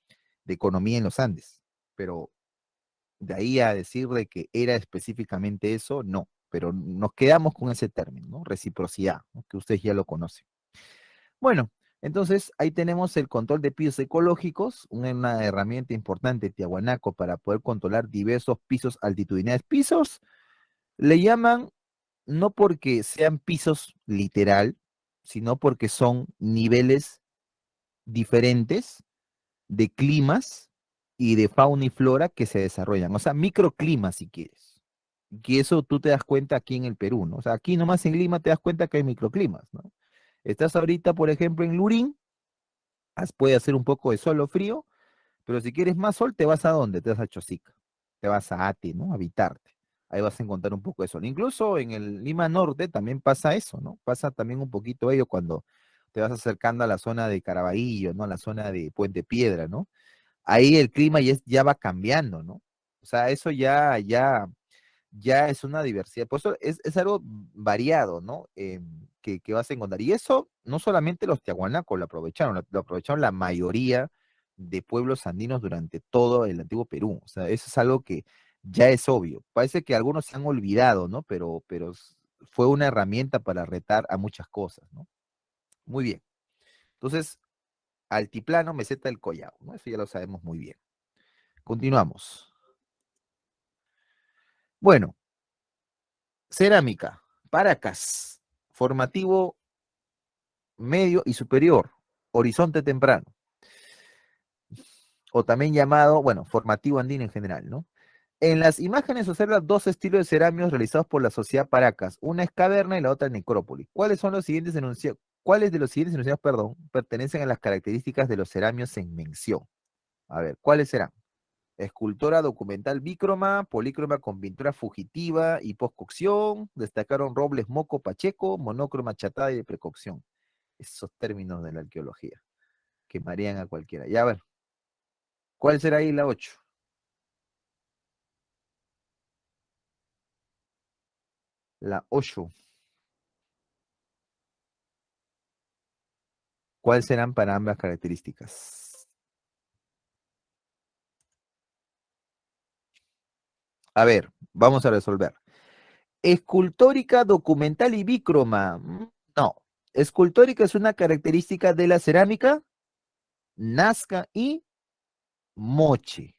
economía en los Andes. Pero de ahí a decir de que era específicamente eso, no. Pero nos quedamos con ese término, ¿no? Reciprocidad, ¿no? Que ustedes ya lo conocen. Bueno, entonces ahí tenemos el control de pisos ecológicos, una herramienta importante, Tiahuanaco, para poder controlar diversos pisos altitudinales. Pisos le llaman no porque sean pisos literal, sino porque son niveles diferentes de climas y de fauna y flora que se desarrollan. O sea, microclimas si quieres. Que eso tú te das cuenta aquí en el Perú, ¿no? O sea, aquí nomás en Lima te das cuenta que hay microclimas, ¿no? Estás ahorita, por ejemplo, en Lurín, puede hacer un poco de sol o frío, pero si quieres más sol, ¿te vas a dónde? Te vas a Chosica, te vas a Ate, ¿no? A Vitarte. Ahí vas a encontrar un poco de sol. Incluso en el Lima Norte también pasa eso, ¿no? Pasa también un poquito ello cuando te vas acercando a la zona de Caraballo, ¿no? A la zona de Puente Piedra, ¿no? Ahí el clima ya va cambiando, ¿no? O sea, eso ya es una diversidad. Por eso es algo variado, ¿no? Que vas a encontrar. Y eso no solamente los tiahuanacos lo aprovecharon la mayoría de pueblos andinos durante todo el antiguo Perú. O sea, eso es algo que ya es obvio. Parece que algunos se han olvidado, ¿no? Pero fue una herramienta para retar a muchas cosas, ¿no? Muy bien. Entonces, altiplano, meseta del Collao, ¿no? Eso ya lo sabemos muy bien. Continuamos. Bueno, cerámica, Paracas, formativo medio y superior, horizonte temprano, o también llamado, bueno, formativo andino en general, ¿no? En las imágenes se observan dos estilos de cerámicos realizados por la sociedad Paracas. Una es caverna y la otra necrópolis. ¿Cuáles de los siguientes enunciados, perdón, pertenecen a las características de los cerámicos en mención? A ver, ¿cuáles serán? Escultora documental bícroma, polícroma con pintura fugitiva y postcocción. Destacaron robles moco pacheco, monócroma chatada y de precocción. Esos términos de la arqueología que marean a cualquiera. Ya a ver, ¿cuál será ahí la 8? La 8. ¿Cuáles serán para ambas características? A ver, vamos a resolver. Escultórica, documental y bícroma. No. Escultórica es una característica de la cerámica, Nazca y Moche.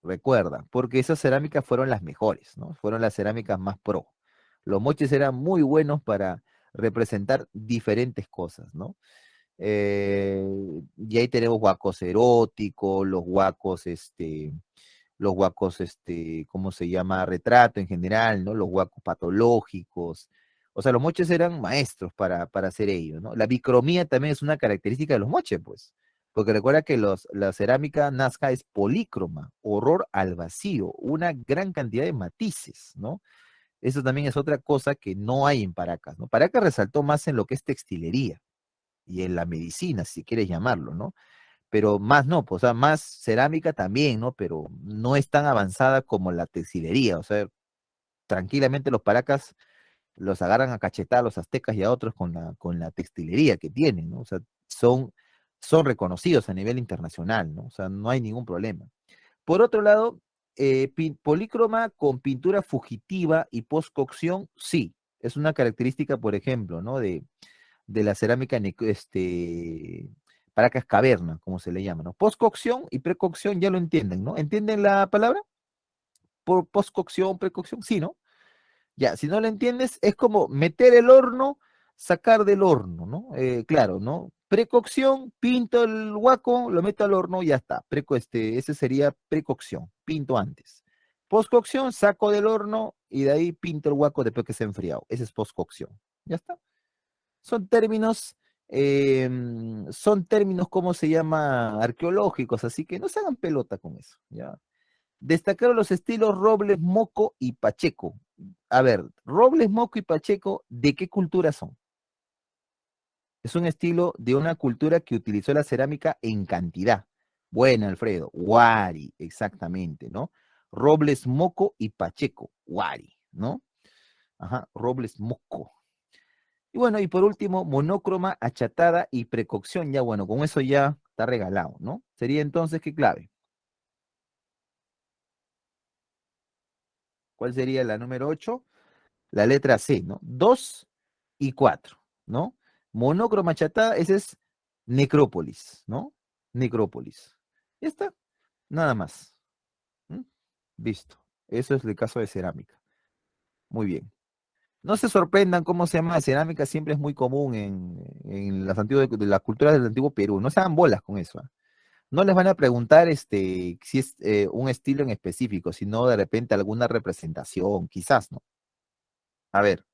Recuerda, porque esas cerámicas fueron las mejores, ¿no? Fueron las cerámicas más pro. Los moches eran muy buenos para representar diferentes cosas, ¿no? Eh, y ahí tenemos huacos eróticos, los huacos, ¿cómo se llama? Retrato en general, ¿no? Los huacos patológicos. O sea, los moches eran maestros para hacer ello, ¿no? La bicromía también es una característica de los moches, pues. Porque recuerda que la cerámica Nazca es polícroma, horror al vacío, una gran cantidad de matices, ¿no? Eso también es otra cosa que no hay en Paracas, ¿no? Paracas resaltó más en lo que es textilería y en la medicina, si quieres llamarlo, ¿no? Pero más no, pues, o sea, más cerámica también, ¿no? Pero no es tan avanzada como la textilería, o sea, tranquilamente los Paracas los agarran a cachetar a los aztecas y a otros con la textilería que tienen, ¿no? O sea, son reconocidos a nivel internacional, ¿no? O sea, no hay ningún problema. Por otro lado, polícroma con pintura fugitiva y postcocción, sí, es una característica, por ejemplo, ¿no? De la cerámica Paracas caverna, como se le llama, ¿no? Postcocción y precocción ya lo entienden, ¿no? ¿Entienden la palabra? Por postcocción, precocción, sí, ¿no? Ya, si no lo entiendes, es como meter el horno, sacar del horno, ¿no? Claro, ¿no? Precocción, pinto el huaco, lo meto al horno y ya está. Ese sería precocción, pinto antes. Postcocción, saco del horno y de ahí pinto el huaco después que se ha enfriado. Ese es postcocción. Ya está. Son términos, son términos, ¿cómo se llama? Arqueológicos, así que no se hagan pelota con eso, ¿ya? Destacaron los estilos Robles, Moco y Pacheco. A ver, Robles, Moco y Pacheco, ¿de qué cultura son? Es un estilo de una cultura que utilizó la cerámica en cantidad. Bueno, Alfredo, Wari, exactamente, ¿no? Robles, Moco y Pacheco, Wari, ¿no? Ajá, Robles, Moco. Y bueno, y por último, monócroma, achatada y precocción. Ya bueno, con eso ya está regalado, ¿no? Sería entonces, ¿qué clave? ¿Cuál sería la número 8? La letra C, ¿no? 2 y 4, ¿no? Monócroma achatada, ese es necrópolis, ¿no? Necrópolis. Ya está, nada más. ¿Mm? Listo. Eso es el caso de cerámica. Muy bien. No se sorprendan cómo se llama la cerámica, siempre es muy común en las culturas del antiguo Perú. No se hagan bolas con eso. ¿Ah? No les van a preguntar si es un estilo en específico, sino de repente alguna representación, quizás, ¿no? A ver,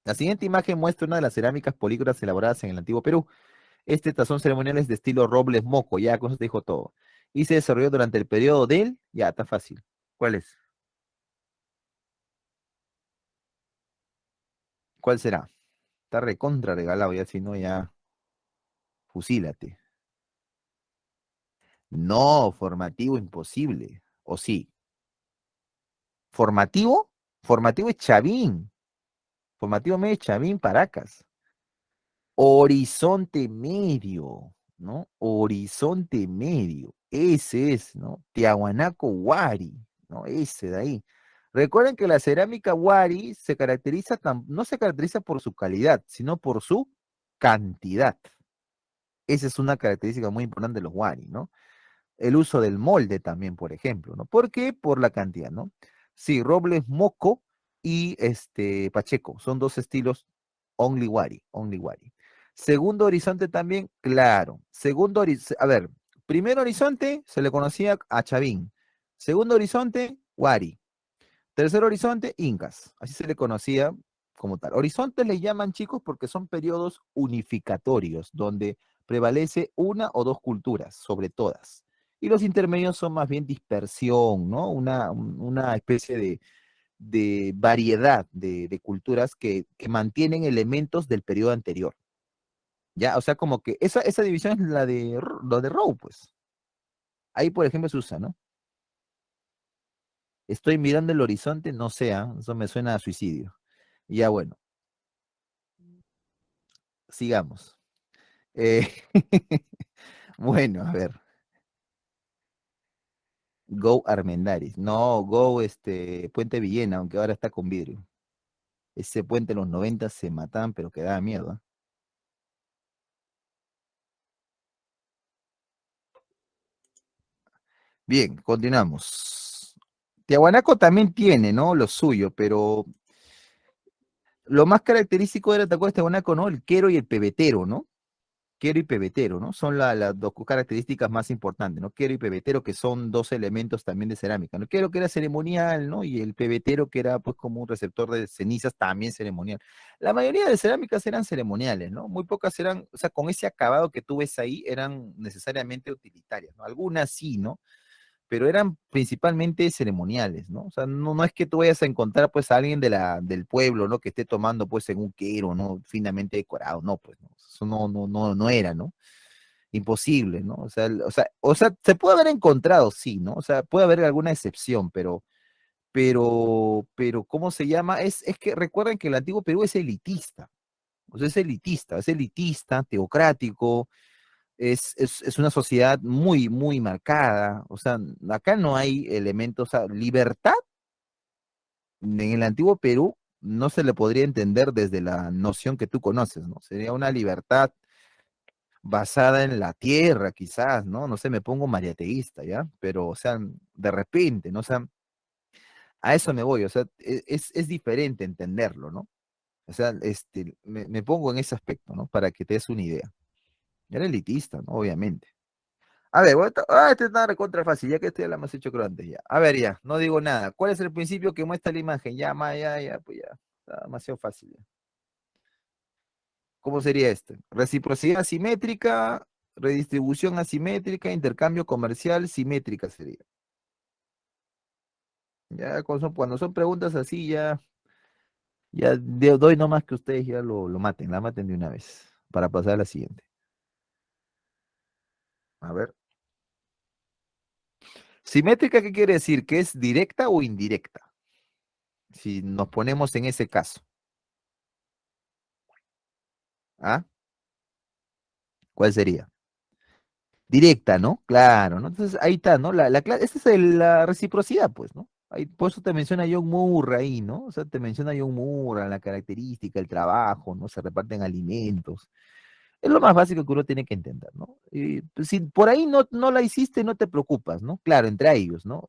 la siguiente imagen muestra una de las cerámicas polígonas elaboradas en el antiguo Perú. Este tazón ceremonial es de estilo robles moco, ya con eso te dijo todo. Y se desarrolló durante el periodo del, ya, está fácil. ¿Cuál es? ¿Cuál será? Está recontra regalado, ya si no, ya fusílate. No, formativo imposible. ¿O sí? ¿Formativo? Formativo es Chavín. Formativo medio es Chavín Paracas. Horizonte medio, ¿no? Horizonte medio. Ese es, ¿no? Tiahuanaco Wari, ¿no? Ese de ahí. Recuerden que la cerámica Wari no se caracteriza por su calidad, sino por su cantidad. Esa es una característica muy importante de los Wari, ¿no? El uso del molde también, por ejemplo, ¿no? ¿Por qué? Por la cantidad, ¿no? Sí, Robles Moco y Pacheco, son dos estilos only Wari, only Wari. Segundo horizonte también, claro. A ver, primer horizonte se le conocía a Chavín. Segundo horizonte, Wari. Tercer horizonte, Incas. Así se le conocía como tal. Horizontes le llaman, chicos, porque son periodos unificatorios, donde prevalece una o dos culturas sobre todas. Y los intermedios son más bien dispersión, ¿no? Una especie de variedad de culturas que mantienen elementos del periodo anterior. ¿Ya? O sea, como que esa división es lo de Rowe, pues. Ahí, por ejemplo, se usa, ¿no? Estoy mirando el horizonte, no sé, ¿ah? Eso me suena a suicidio. Ya bueno, sigamos. Eh, bueno, a ver. Go Armendáriz. No, Go Puente Villena, aunque ahora está con vidrio. Ese puente en los 90 se mataban, pero que daba miedo. ¿Ah? Bien, continuamos. Tiahuanaco también tiene, ¿no? Lo suyo, pero lo más característico era, ¿te acuerdas, Tiahuanaco, no? El quero y el pebetero, ¿no? Quero y pebetero, ¿no? Son las dos características más importantes, ¿no? Quero y pebetero, que son dos elementos también de cerámica, ¿no? Quero que era ceremonial, ¿no? Y el pebetero, que era pues como un receptor de cenizas, también ceremonial. La mayoría de cerámicas eran ceremoniales, ¿no? Muy pocas eran, o sea, con ese acabado que tú ves ahí, eran necesariamente utilitarias, ¿no? Algunas sí, ¿no? Pero eran principalmente ceremoniales, ¿no? O sea, no es que tú vayas a encontrar pues a alguien del pueblo, ¿no? Que esté tomando pues en un quero, ¿no? Finamente decorado, no, pues, ¿no? Eso no era, ¿no? Imposible, ¿no? O sea, se puede haber encontrado, sí, ¿no? O sea, puede haber alguna excepción, pero, ¿cómo se llama? Es que recuerden que el antiguo Perú es elitista, o sea, es elitista, teocrático, es una sociedad muy, muy marcada. O sea, acá no hay elementos, o sea, libertad en el antiguo Perú no se le podría entender desde la noción que tú conoces, ¿no? Sería una libertad basada en la tierra, quizás, ¿no? No sé, me pongo mariateísta, ¿ya? Pero, o sea, de repente, ¿no? O sea, a eso me voy, o sea, es diferente entenderlo, ¿no? O sea, me pongo en ese aspecto, ¿no? Para que te des una idea. Era elitista, ¿no? Obviamente. A ver, este está recontra fácil, ya que este ya lo hemos hecho creo antes ya. A ver, ya, no digo nada. ¿Cuál es el principio que muestra la imagen? Ya, ya, pues ya. Está demasiado fácil ya. ¿Cómo sería este? Reciprocidad simétrica, redistribución asimétrica, intercambio comercial simétrica sería. Ya, cuando son preguntas así, ya doy nomás que ustedes ya lo maten, la maten de una vez, para pasar a la siguiente. A ver. Simétrica, ¿qué quiere decir? ¿Que es directa o indirecta? Si nos ponemos en ese caso. ¿Ah? ¿Cuál sería? Directa, ¿no? Claro, ¿no? Entonces ahí está, ¿no? Esta es la reciprocidad, pues, ¿no? Ahí, por eso te menciona John Moore ahí, ¿no? O sea, te menciona John Moore, la característica, el trabajo, ¿no? Se reparten alimentos. Es lo más básico que uno tiene que entender, ¿no? Y pues, si por ahí no la hiciste, no te preocupas, ¿no? Claro, entre ellos, ¿no?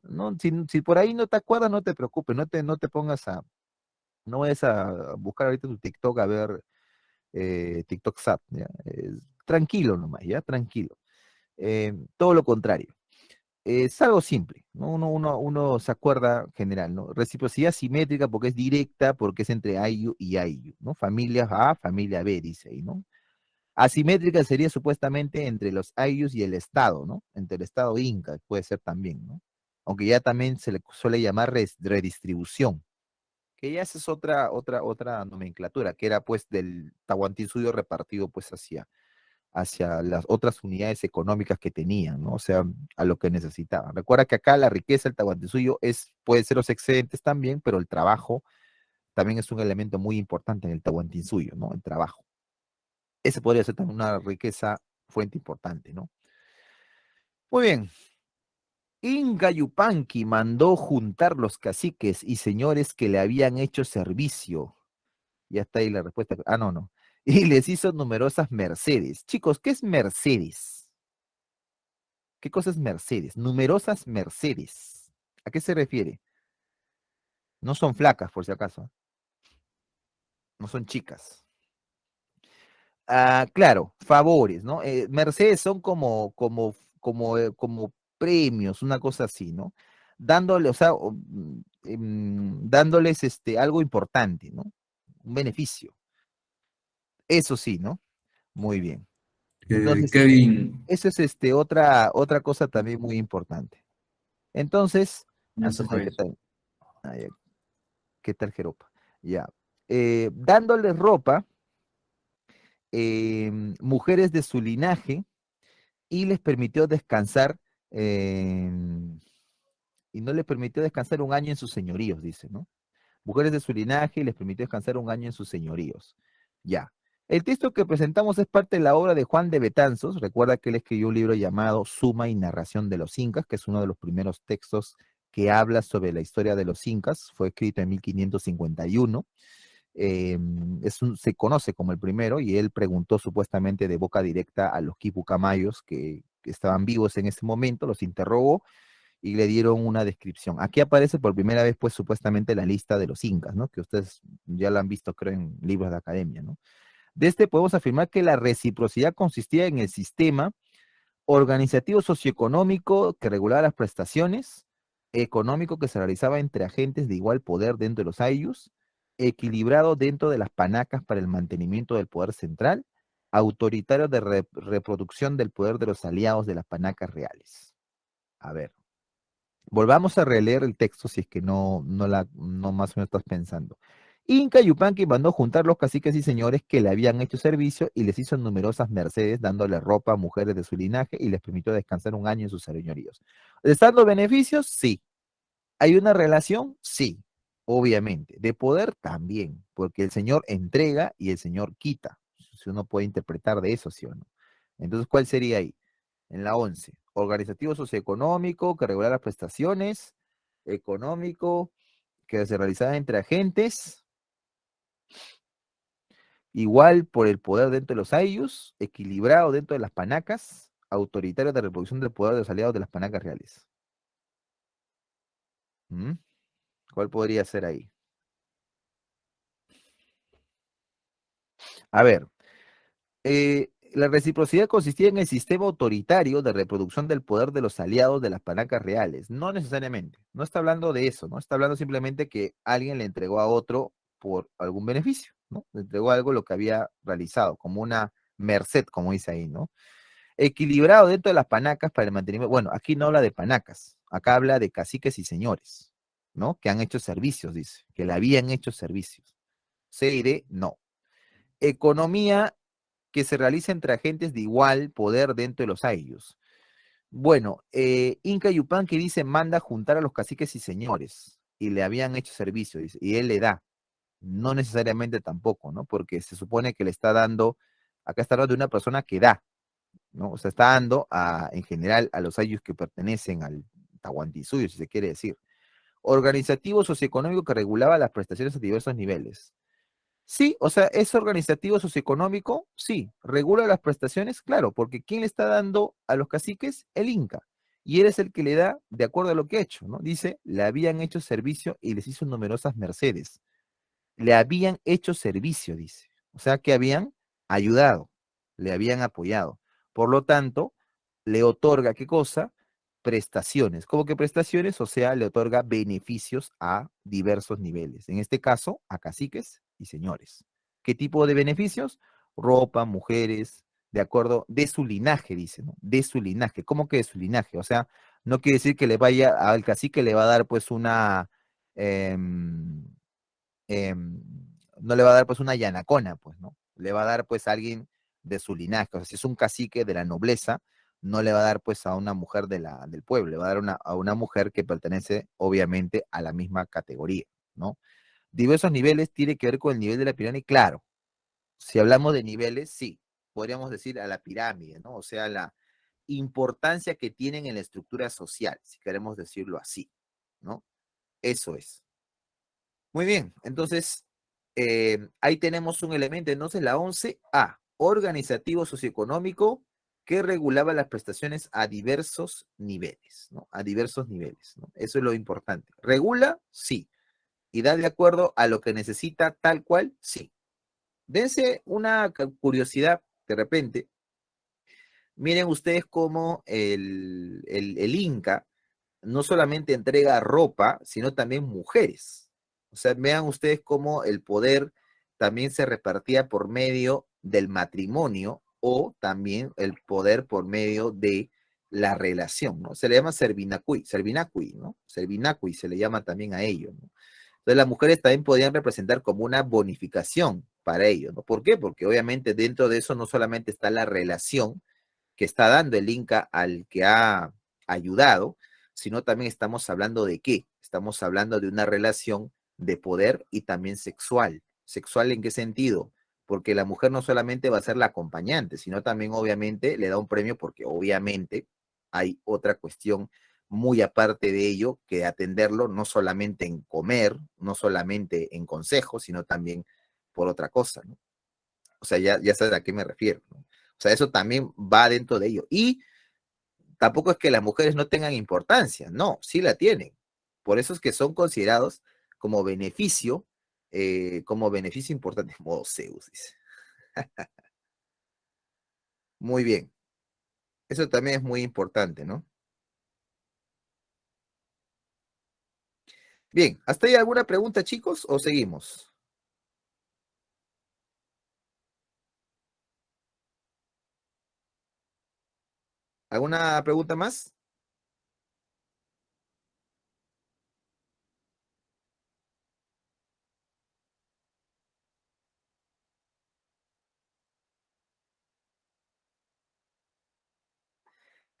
Si por ahí no te acuerdas, no te preocupes, no te pongas no vayas a buscar ahorita tu TikTok a ver TikTok SAT, ¿ya? Tranquilo nomás, ¿ya? Tranquilo. Todo lo contrario. Es algo simple, ¿no? Uno se acuerda general, ¿no? Reciprocidad simétrica porque es directa, porque es entre Ayu y Ayu, ¿no? Familia A, familia B, dice ahí, ¿no? Asimétrica sería supuestamente entre los Ayus y el Estado, ¿no? Entre el Estado Inca, puede ser también, ¿no? Aunque ya también se le suele llamar redistribución, que ya esa es otra nomenclatura, que era pues del Tahuantinsuyo repartido pues hacia las otras unidades económicas que tenían, ¿no? O sea, a lo que necesitaban. Recuerda que acá la riqueza del Tahuantinsuyo puede ser los excedentes también, pero el trabajo también es un elemento muy importante en el Tahuantinsuyo, ¿no? El trabajo. Ese podría ser también una riqueza fuente importante, ¿no? Muy bien. Inga Yupanqui mandó juntar los caciques y señores que le habían hecho servicio. Ya está ahí la respuesta. Ah, no. Y les hizo numerosas mercedes. Chicos, ¿qué es mercedes? ¿Qué cosa es mercedes? Numerosas mercedes. ¿A qué se refiere? No son flacas, por si acaso. No son chicas. Ah, claro, favores, ¿no? Mercedes son como premios, una cosa así, ¿no? Dándole, o sea, dándoles algo importante, ¿no? Un beneficio. Eso sí, ¿no? Muy bien. Entonces, Kevin, eso es otra cosa también muy importante. Entonces, ya se ¿qué fue. tal? Ah, ya, ¿qué tal, Jeropa? Ya. Dándoles ropa, mujeres de su linaje y les permitió descansar, y no les permitió descansar un año en sus señoríos, dice, ¿no? mujeres de su linaje y les permitió descansar un año en sus señoríos. Ya. El texto que presentamos es parte de la obra de Juan de Betanzos. Recuerda que él escribió un libro llamado Suma y Narración de los Incas, que es uno de los primeros textos que habla sobre la historia de los incas. Fue escrito en 1551. Se conoce como el primero, y él preguntó supuestamente de boca directa a los quipucamayos que estaban vivos en ese momento, los interrogó y le dieron una descripción. Aquí aparece por primera vez, pues, supuestamente la lista de los incas, ¿no? Que ustedes ya la han visto, creo, en libros de academia, ¿no? De este podemos afirmar que la reciprocidad consistía en el sistema organizativo socioeconómico que regulaba las prestaciones, económico que se realizaba entre agentes de igual poder dentro de los ayllus, equilibrado dentro de las panacas para el mantenimiento del poder central, autoritario de reproducción del poder de los aliados de las panacas reales. A ver, volvamos a releer el texto si es que no más o menos estás pensando. Inca Yupanqui mandó juntar los caciques y señores que le habían hecho servicio y les hizo numerosas mercedes, dándole ropa a mujeres de su linaje y les permitió descansar un año en sus señoríos. ¿Están los beneficios? Sí. ¿Hay una relación? Sí, obviamente. De poder también, porque el Señor entrega y el Señor quita. Si uno puede interpretar de eso, ¿sí o no? Entonces, ¿cuál sería ahí? En la 11, organizativo socioeconómico que regula las prestaciones, económico que se realizaba entre agentes, igual por el poder dentro de los ayllus, equilibrado dentro de las panacas, autoritario de reproducción del poder de los aliados de las panacas reales. ¿Mm? ¿Cuál podría ser ahí? A ver, la reciprocidad consistía en el sistema autoritario de reproducción del poder de los aliados de las panacas reales. No necesariamente, no está hablando de eso, ¿no? Está hablando simplemente que alguien le entregó a otro por algún beneficio, ¿no? Le entregó algo lo que había realizado, como una merced, como dice ahí, ¿no? Equilibrado dentro de las panacas para el mantenimiento. Bueno, aquí no habla de panacas, acá habla de caciques y señores, ¿no? Que han hecho servicios, dice, que le habían hecho servicios. C y D, no. Economía que se realiza entre agentes de igual poder dentro de los ayllus. Bueno, Inca Yupanqui dice, manda juntar a los caciques y señores, y le habían hecho servicio, dice, y él le da. No necesariamente tampoco, ¿no? Porque se supone que le está dando, acá está hablando de una persona que da, ¿no? O sea, está dando en general a los ayllus que pertenecen al Tahuantinsuyo, si se quiere decir. Organizativo socioeconómico que regulaba las prestaciones a diversos niveles. Sí, o sea, ¿es organizativo socioeconómico? Sí. ¿Regula las prestaciones? Claro, porque ¿quién le está dando a los caciques? El Inca. Y él es el que le da de acuerdo a lo que ha hecho, ¿no? Dice, le habían hecho servicio y les hizo numerosas mercedes. Le habían hecho servicio, dice. O sea, que habían ayudado, le habían apoyado. Por lo tanto, le otorga, ¿qué cosa? Prestaciones. ¿Cómo que prestaciones? O sea, le otorga beneficios a diversos niveles. En este caso, a caciques y señores. ¿Qué tipo de beneficios? Ropa, mujeres, de acuerdo, de su linaje, dice, ¿no? De su linaje. ¿Cómo que de su linaje? O sea, no quiere decir que le vaya al cacique, le va a dar pues una, em, no le va a dar pues una yanacona, pues, ¿no? Le va a dar pues a alguien de su linaje. O sea, si es un cacique de la nobleza, no le va a dar pues a una mujer del pueblo, le va a dar a una mujer que pertenece obviamente a la misma categoría, ¿no? Diversos niveles tiene que ver con el nivel de la pirámide, claro. Si hablamos de niveles, sí, podríamos decir a la pirámide, ¿no? O sea, la importancia que tienen en la estructura social, si queremos decirlo así, ¿no? Eso es. Muy bien, entonces ahí tenemos un elemento, entonces la 11A, organizativo socioeconómico que regulaba las prestaciones a diversos niveles, ¿no? A diversos niveles, ¿no? Eso es lo importante. ¿Regula? Sí. ¿Y da de acuerdo a lo que necesita tal cual? Sí. Dense una curiosidad de repente. Miren ustedes cómo el Inca no solamente entrega ropa, sino también mujeres. O sea, vean ustedes cómo el poder también se repartía por medio del matrimonio o también el poder por medio de la relación, ¿no? Se le llama servinacui, ¿no? Servinacui se le llama también a ello, ¿no? Entonces las mujeres también podían representar como una bonificación para ellos, ¿no? ¿Por qué? Porque obviamente dentro de eso no solamente está la relación que está dando el Inca al que ha ayudado, sino también estamos hablando de qué? Estamos hablando de una relación de poder y también sexual. ¿Sexual en qué sentido? Porque la mujer no solamente va a ser la acompañante, sino también obviamente le da un premio porque obviamente hay otra cuestión muy aparte de ello que atenderlo no solamente en comer, no solamente en consejos, sino también por otra cosa, ¿no? O sea, ya sabes a qué me refiero, ¿no? O sea, eso también va dentro de ello. Y tampoco es que las mujeres no tengan importancia, no, sí la tienen. Por eso es que son considerados como beneficio importante. Modo Zeus, dice. Muy bien. Eso también es muy importante, ¿no? Bien, ¿hasta ahí alguna pregunta, chicos, o seguimos? ¿Alguna pregunta más?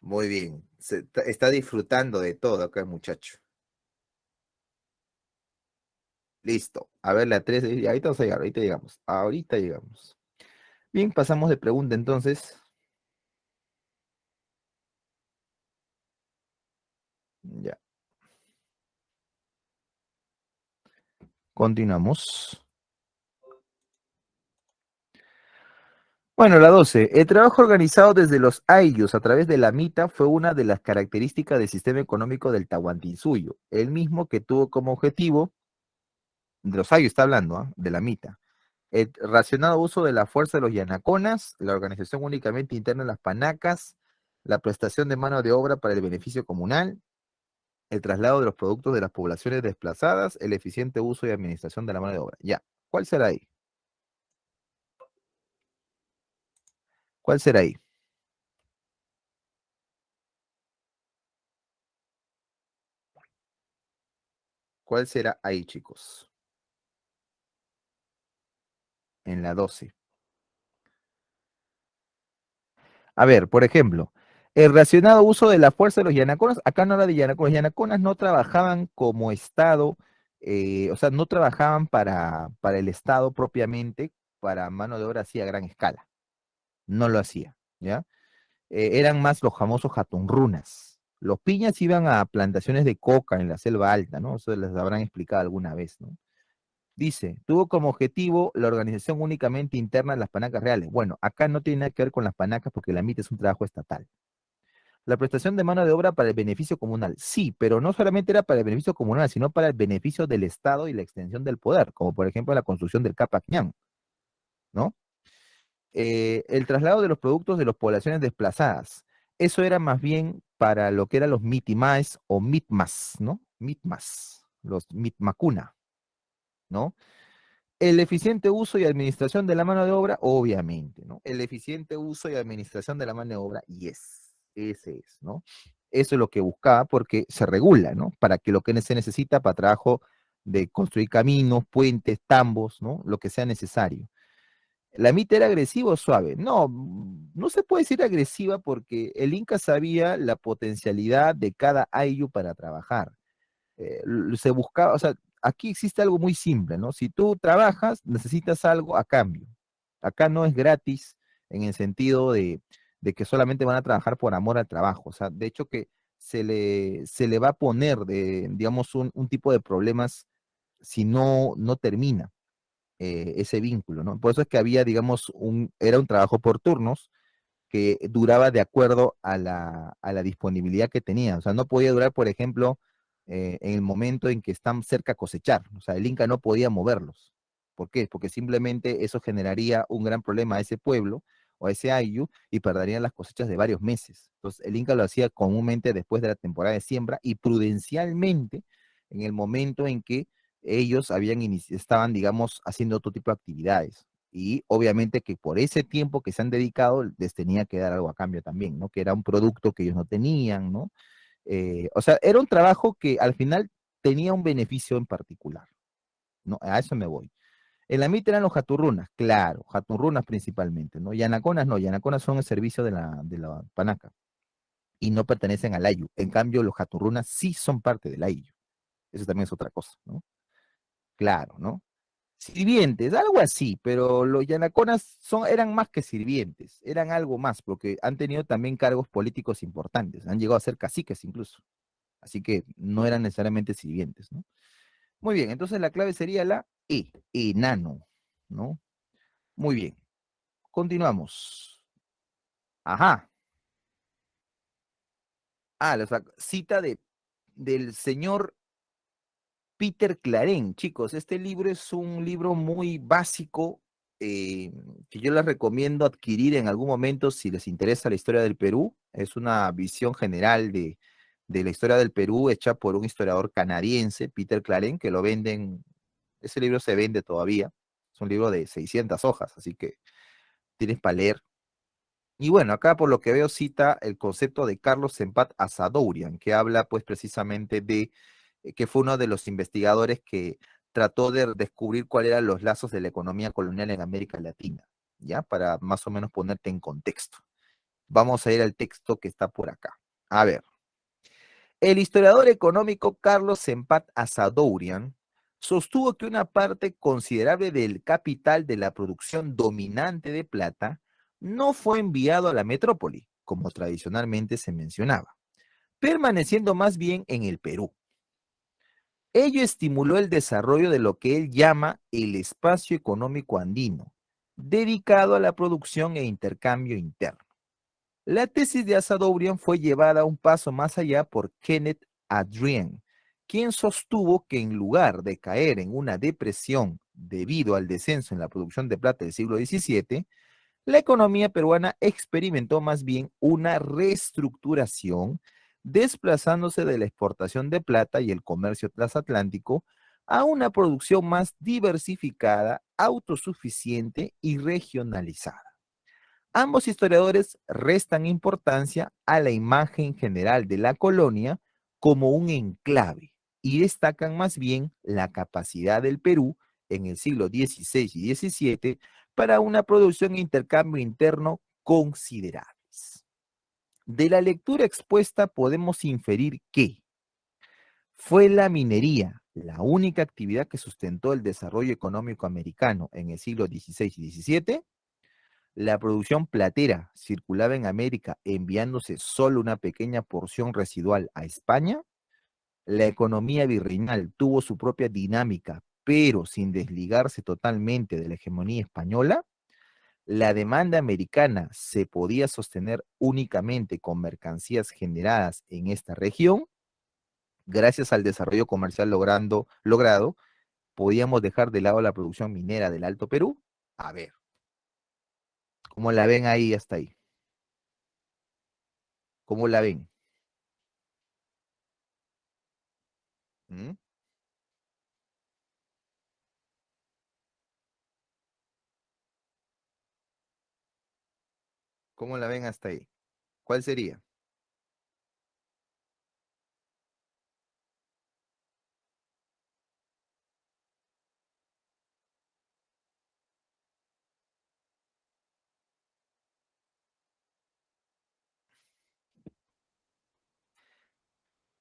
Muy bien. Está disfrutando de todo acá el muchacho. Listo. A ver, la 3. Ahorita vamos a llegar, ahorita llegamos. Ahorita llegamos. Bien, pasamos de pregunta entonces. Ya. Continuamos. Bueno, la 12. El trabajo organizado desde los ayllus a través de la mita fue una de las características del sistema económico del Tahuantinsuyo, el mismo que tuvo como objetivo, de los ayllus está hablando, ¿ah? De la mita, el racionado uso de la fuerza de los yanaconas, la organización únicamente interna de las panacas, la prestación de mano de obra para el beneficio comunal, el traslado de los productos de las poblaciones desplazadas, el eficiente uso y administración de la mano de obra. Ya, ¿cuál será ahí? ¿Cuál será ahí? ¿Cuál será ahí, chicos? En la 12. A ver, por ejemplo, el racionado uso de la fuerza de los yanaconas, acá no era de yanaconas, yanaconas no trabajaban como Estado, o sea, no trabajaban para el Estado propiamente, para mano de obra así a gran escala, no lo hacía, ¿ya? Eran más los famosos jatunrunas. Los piñas iban a plantaciones de coca en la selva alta, ¿no? Eso les habrán explicado alguna vez, ¿no? Dice, tuvo como objetivo la organización únicamente interna de las panacas reales. Bueno, acá no tiene nada que ver con las panacas porque la MIT es un trabajo estatal. La prestación de mano de obra para el beneficio comunal. Sí, pero no solamente era para el beneficio comunal, sino para el beneficio del Estado y la extensión del poder, como por ejemplo la construcción del Capac Ñan, ¿no? El traslado de los productos de las poblaciones desplazadas. Eso era más bien para lo que eran los mitimaes o mitmas, ¿no? Mitmas, los mitmacuna, ¿no? El eficiente uso y administración de la mano de obra, obviamente, ¿no? El eficiente uso y administración de la mano de obra, yes, ese es, ¿no? Eso es lo que buscaba porque se regula, ¿no? Para que lo que se necesita para trabajo de construir caminos, puentes, tambos, ¿no? Lo que sea necesario. ¿La MIT era agresiva o suave? No, no se puede decir agresiva porque el Inca sabía la potencialidad de cada ayllu para trabajar. Se buscaba, o sea, aquí existe algo muy simple, ¿no? Si tú trabajas, necesitas algo a cambio. Acá no es gratis en el sentido de que solamente van a trabajar por amor al trabajo. O sea, de hecho que se le va a poner, digamos, un tipo de problemas si no termina ese vínculo, ¿no? Por eso es que había, digamos, era un trabajo por turnos que duraba de acuerdo a la disponibilidad que tenía. O sea, no podía durar, por ejemplo, en el momento en que están cerca a cosechar. O sea, el Inca no podía moverlos. ¿Por qué? Porque simplemente eso generaría un gran problema a ese pueblo o a ese ayllu y perderían las cosechas de varios meses. Entonces, el Inca lo hacía comúnmente después de la temporada de siembra y prudencialmente en el momento en que ellos estaban, digamos, haciendo otro tipo de actividades. Y obviamente que por ese tiempo que se han dedicado, les tenía que dar algo a cambio también, ¿no? Que era un producto que ellos no tenían, ¿no? O sea, era un trabajo que al final tenía un beneficio en particular, ¿no? A eso me voy. En la MIT eran los jaturrunas, claro, jaturrunas principalmente, ¿no? Yanaconas no, yanaconas son el servicio de la panaca y no pertenecen al ayu. En cambio, los jaturrunas sí son parte del ayu. Eso también es otra cosa, ¿no? claro, ¿no? Sirvientes, algo así, pero los yanaconas eran más que sirvientes, eran algo más, porque han tenido también cargos políticos importantes, han llegado a ser caciques incluso, así que no eran necesariamente sirvientes, ¿no? Muy bien, entonces la clave sería la E, enano, ¿no? Muy bien, continuamos. Ajá. La cita del señor Peter Clarén, chicos. Este libro es un libro muy básico que yo les recomiendo adquirir en algún momento si les interesa la historia del Perú. Es una visión general de la historia del Perú hecha por un historiador canadiense, Peter Clarén, que lo venden, ese libro se vende todavía. Es un libro de 600 hojas, así que tienes para leer. Y bueno, acá por lo que veo cita el concepto de Carlos Sempat Asadourian, que habla pues precisamente de que fue uno de los investigadores que trató de descubrir cuáles eran los lazos de la economía colonial en América Latina, ¿ya? Para más o menos ponerte en contexto. Vamos a ir al texto que está por acá. A ver, el historiador económico Carlos Sempat Asadourian sostuvo que una parte considerable del capital de la producción dominante de plata no fue enviado a la metrópoli, como tradicionalmente se mencionaba, permaneciendo más bien en el Perú. Ello estimuló el desarrollo de lo que él llama el espacio económico andino, dedicado a la producción e intercambio interno. La tesis de Asadourian fue llevada un paso más allá por Kenneth Adrien, quien sostuvo que en lugar de caer en una depresión debido al descenso en la producción de plata del siglo XVII, la economía peruana experimentó más bien una reestructuración, desplazándose de la exportación de plata y el comercio transatlántico a una producción más diversificada, autosuficiente y regionalizada. Ambos historiadores restan importancia a la imagen general de la colonia como un enclave y destacan más bien la capacidad del Perú en el siglo XVI y XVII para una producción e intercambio interno considerables. De la lectura expuesta podemos inferir que fue la minería la única actividad que sustentó el desarrollo económico americano en el siglo XVI y XVII. La producción platera circulaba en América enviándose solo una pequeña porción residual a España. La economía virreinal tuvo su propia dinámica, pero sin desligarse totalmente de la hegemonía española. La demanda americana se podía sostener únicamente con mercancías generadas en esta región. Gracias al desarrollo comercial logrado, podíamos dejar de lado la producción minera del Alto Perú. A ver, ¿cómo la ven ahí hasta ahí? ¿Cómo la ven? ¿Mm? ¿Cómo la ven hasta ahí? ¿Cuál sería?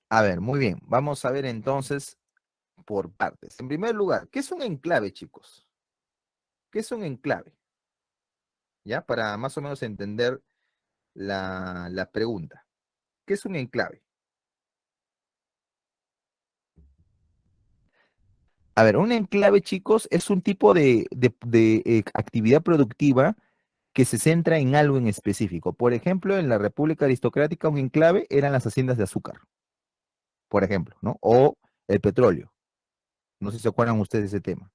A ver, muy bien. Vamos a ver entonces por partes. En primer lugar, ¿qué es un enclave, chicos? ¿Qué es un enclave? ¿Ya? Para más o menos entender la pregunta. ¿Qué es un enclave? A ver, un enclave, chicos, es un tipo de actividad productiva que se centra en algo en específico. Por ejemplo, en la República Aristocrática, un enclave eran las haciendas de azúcar, por ejemplo, ¿no? O el petróleo. No sé si se acuerdan ustedes de ese tema.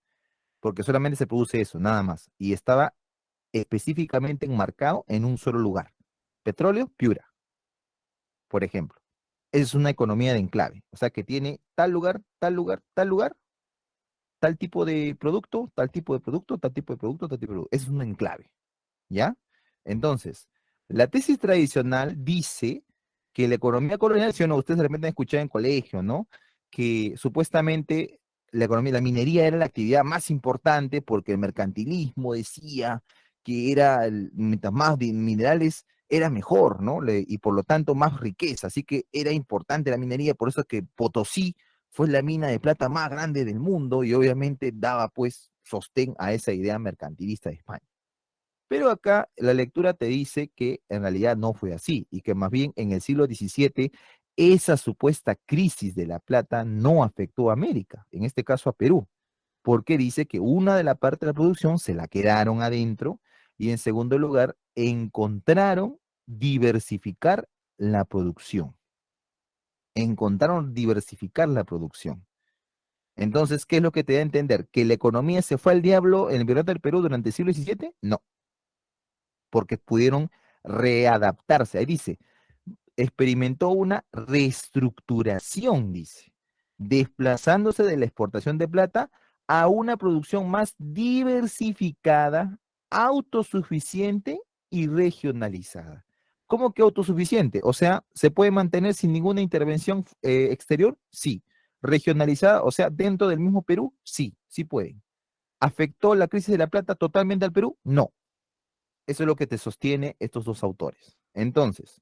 Porque solamente se produce eso, nada más. Y estaba específicamente enmarcado en un solo lugar. Petróleo, Piura, por ejemplo. Es una economía de enclave. O sea que tiene tal lugar, tal lugar, tal lugar, tal tipo de producto, tal tipo de producto, tal tipo de producto, tal tipo de producto. Es un enclave. ¿Ya? Entonces, la tesis tradicional dice que la economía colonial, si o no, ustedes de repente han escuchado en colegio, ¿no? Que supuestamente la economía, la minería era la actividad más importante porque el mercantilismo decía que mientras más minerales era mejor, ¿no? Y por lo tanto más riqueza, así que era importante la minería, por eso es que Potosí fue la mina de plata más grande del mundo y obviamente daba pues sostén a esa idea mercantilista de España. Pero acá la lectura te dice que en realidad no fue así y que más bien en el siglo XVII esa supuesta crisis de la plata no afectó a América, en este caso a Perú, porque dice que una de la parte de la producción se la quedaron adentro y en segundo lugar encontraron diversificar la producción. Encontraron diversificar la producción. Entonces, ¿qué es lo que te da a entender? ¿Que la economía se fue al diablo en el Virreinato del Perú durante el siglo XVII? No, porque pudieron readaptarse. Ahí dice, experimentó una reestructuración, dice, desplazándose de la exportación de plata a una producción más diversificada, autosuficiente y regionalizada. ¿Cómo que autosuficiente? O sea, ¿se puede mantener sin ninguna intervención exterior? Sí. ¿Regionalizada? O sea, dentro del mismo Perú? Sí, sí pueden. ¿Afectó la crisis de la plata totalmente al Perú? No. Eso es lo que te sostiene estos dos autores. Entonces,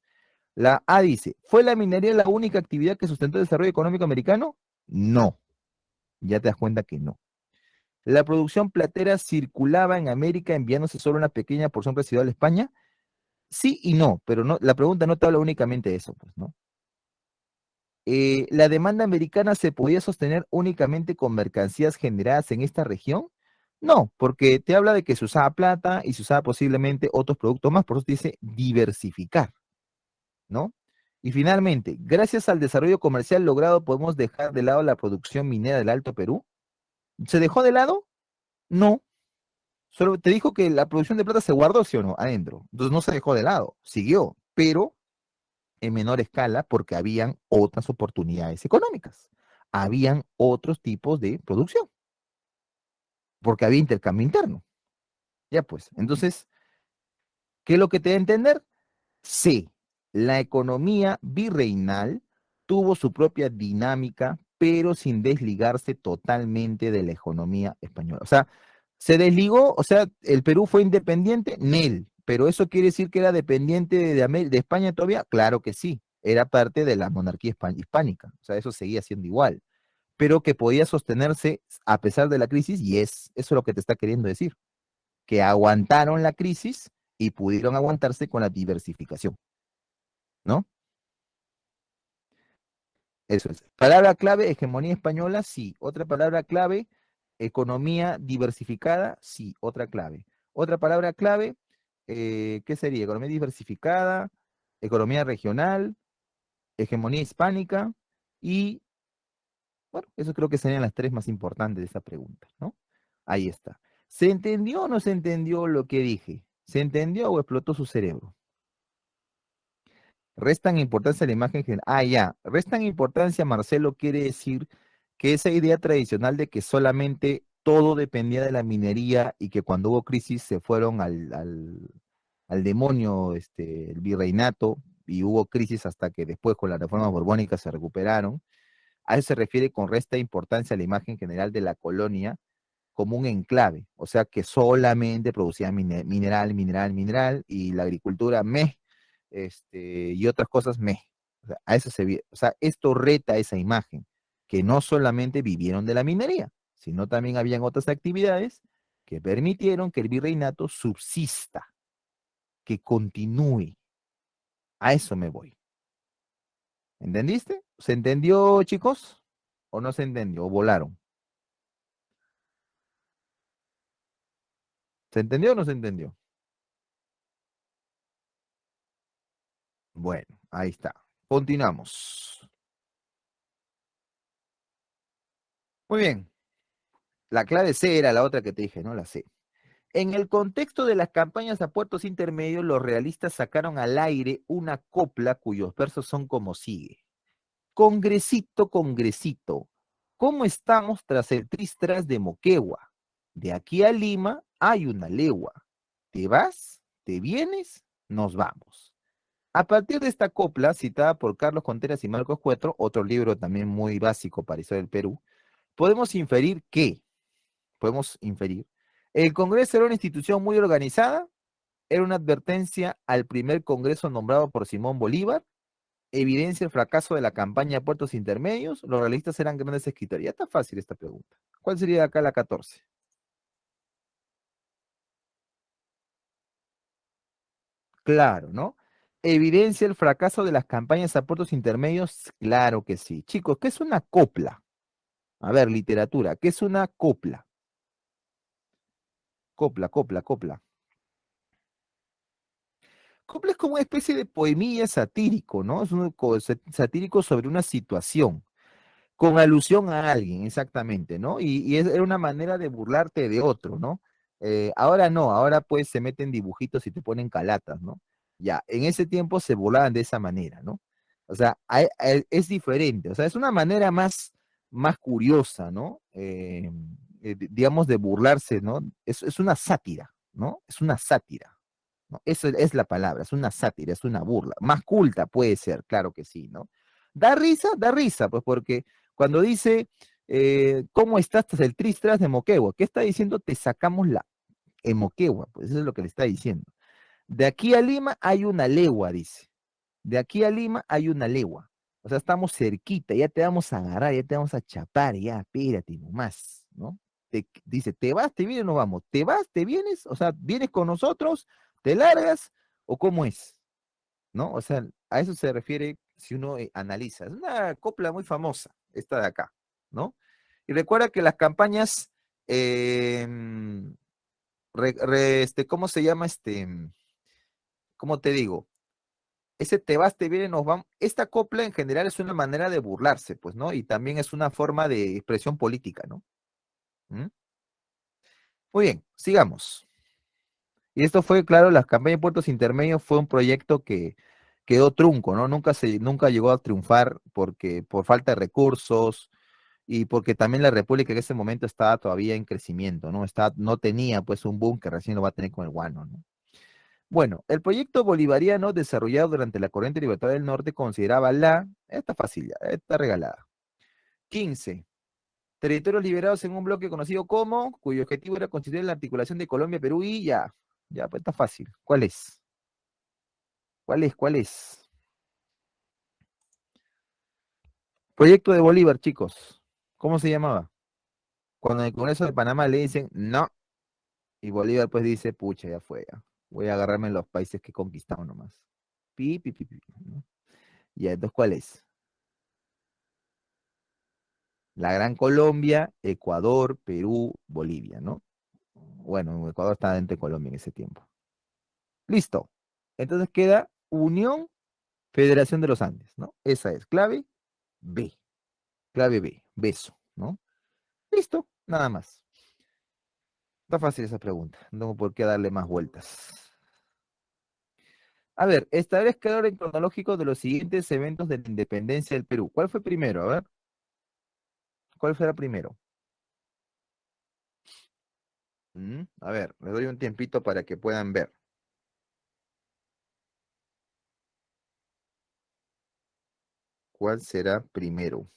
la A dice, ¿fue la minería la única actividad que sustentó el desarrollo económico americano? No. Ya te das cuenta que no. ¿La producción platera circulaba en América enviándose solo una pequeña porción residual a España? Sí y no, pero no, la pregunta no te habla únicamente de eso, pues, ¿no? ¿La demanda americana se podía sostener únicamente con mercancías generadas en esta región? No, porque te habla de que se usaba plata y se usaba posiblemente otros productos más, por eso te dice diversificar, ¿no? Y finalmente, gracias al desarrollo comercial logrado, podemos dejar de lado la producción minera del Alto Perú. ¿Se dejó de lado? No. Solo te dijo que la producción de plata se guardó, ¿sí o no? Adentro. Entonces no se dejó de lado, siguió, pero en menor escala porque habían otras oportunidades económicas. Habían otros tipos de producción, porque había intercambio interno. Ya pues, entonces, ¿qué es lo que te da a entender? C. La economía virreinal tuvo su propia dinámica, pero sin desligarse totalmente de la economía española. O sea, se desligó, o sea, el Perú fue independiente, Nel, pero eso quiere decir que era dependiente de España todavía, claro que sí, era parte de la monarquía hispánica, o sea, eso seguía siendo igual, pero que podía sostenerse a pesar de la crisis, y eso es lo que te está queriendo decir, que aguantaron la crisis y pudieron aguantarse con la diversificación, ¿no? Eso es. Palabra clave, hegemonía española, sí. Otra palabra clave, economía diversificada, sí. Otra clave. Otra palabra clave, ¿qué sería? Economía diversificada, economía regional, hegemonía hispánica y, bueno, eso creo que serían las tres más importantes de esta pregunta, ¿no? Ahí está. ¿Se entendió o no se entendió lo que dije? ¿Se entendió o explotó su cerebro? Restan importancia a la imagen general. Ah, ya. Restan importancia, Marcelo, quiere decir que esa idea tradicional de que solamente todo dependía de la minería y que cuando hubo crisis se fueron al demonio, el virreinato, y hubo crisis hasta que después con la reforma borbónica se recuperaron. A eso se refiere con resta importancia a la imagen general de la colonia como un enclave, o sea que solamente producía mineral, mineral, mineral, y la agricultura y otras cosas O sea, a eso o sea, esto reta esa imagen, que no solamente vivieron de la minería, sino también habían otras actividades que permitieron que el virreinato subsista, que continúe. A eso me voy. ¿Entendiste? ¿Se entendió, chicos? ¿O no se entendió? ¿O volaron? ¿Se entendió o no se entendió? Bueno, ahí está. Continuamos. Muy bien. La clave C era la otra que te dije, ¿no? La C. En el contexto de las campañas a puertos intermedios, los realistas sacaron al aire una copla cuyos versos son como sigue. Congresito, congresito, ¿cómo estamos tras el tristras de Moquegua? De aquí a Lima hay una legua. ¿Te vas? ¿Te vienes? Nos vamos. A partir de esta copla, citada por Carlos Conteras y Marcos Cuetro, otro libro también muy básico para historia del Perú, podemos inferir que, el Congreso era una institución muy organizada, era una advertencia al primer Congreso nombrado por Simón Bolívar, evidencia el fracaso de la campaña de puertos intermedios, los realistas eran grandes escritores. Ya está fácil esta pregunta. ¿Cuál sería acá la 14? Claro, ¿no? ¿Evidencia el fracaso de las campañas a puertos intermedios? Claro que sí. Chicos, ¿qué es una copla? A ver, literatura, ¿qué es una copla? Copla, copla, copla. Copla es como una especie de poemilla satírico, ¿no? Es un satírico sobre una situación, con alusión a alguien, exactamente, ¿no? Y era una manera de burlarte de otro, ¿no? Ahora no, ahora pues se meten dibujitos y te ponen calatas, ¿no? Ya, en ese tiempo se burlaban de esa manera, ¿no? O sea, es diferente, o sea, es una manera más curiosa, ¿no? Digamos, de burlarse, ¿no? Es una sátira, ¿no? Es una sátira, ¿no? Eso es la palabra, es una sátira, es una burla. Más culta puede ser, claro que sí, ¿no? Da risa, pues porque cuando dice, ¿cómo estás tras el tristras de Moquegua? ¿Qué está diciendo? Te sacamos la en Moquegua, pues eso es lo que le está diciendo. De aquí a Lima hay una legua, dice. De aquí a Lima hay una legua. O sea, estamos cerquita, ya te vamos a agarrar, ya te vamos a chapar, ya, espérate nomás, ¿no? Dice, ¿te vas, te vienes o no vamos? ¿Te vas, te vienes? O sea, ¿vienes con nosotros? ¿Te largas? ¿O cómo es? ¿No? O sea, a eso se refiere si uno analiza. Es una copla muy famosa, esta de acá, ¿no? Y recuerda que las campañas, eh, ¿cómo se llama ¿Cómo te digo? Ese te vas, te vienes, nos vamos. Esta copla en general es una manera de burlarse, pues, ¿no? Y también es una forma de expresión política, ¿no? ¿Mm? Muy bien, sigamos. Y esto fue, claro, las campañas de puertos intermedios fue un proyecto que quedó trunco, ¿no? Nunca llegó a triunfar porque, por falta de recursos y porque también la República en ese momento estaba todavía en crecimiento, ¿no? No tenía pues un boom que recién lo va a tener con el guano, ¿no? Bueno, el proyecto bolivariano desarrollado durante la corriente libertadora del norte consideraba esta fácil, esta regalada. 15. Territorios liberados en un bloque conocido como, cuyo objetivo era constituir la articulación de Colombia, Perú y ya, pues está fácil. ¿Cuál es? ¿Cuál es? ¿Cuál es? Proyecto de Bolívar, chicos. ¿Cómo se llamaba? Cuando en el Congreso de Panamá le dicen no, y Bolívar pues dice, pucha, ya fue, ya. Voy a agarrarme en los países que he conquistado nomás. Pi, pi, pi, pi, ¿no? Ya, entonces, ¿cuál es? La Gran Colombia, Ecuador, Perú, Bolivia, ¿no? Bueno, Ecuador estaba dentro de Colombia en ese tiempo. Listo. Entonces queda Unión Federación de los Andes, ¿no? Esa es clave B. Clave B, beso, ¿no? Listo, nada más. Está fácil esa pregunta, no tengo por qué darle más vueltas. A ver, establezca el orden cronológico de los siguientes eventos de la independencia del Perú. ¿Cuál fue primero? A ver, ¿cuál fue primero? A ver, les doy un tiempito para que puedan ver. ¿Cuál será primero?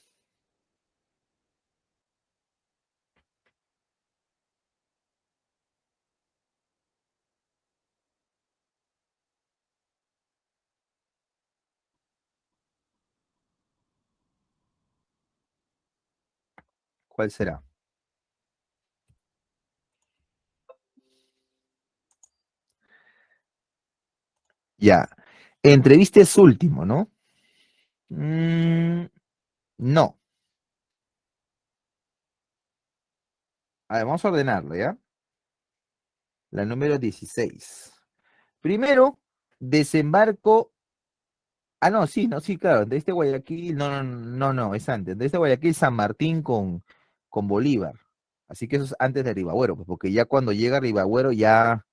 ¿Cuál será? Ya. Entrevista es último, ¿no? No. A ver, vamos a ordenarlo, ¿ya? La número 16. Primero, desembarco. Ah, no, sí, no, sí, claro. De este Guayaquil, no, es antes. De este Guayaquil, San Martín con Bolívar. Así que eso es antes de Ribagüero, pues, porque ya cuando llega Ribagüero, ya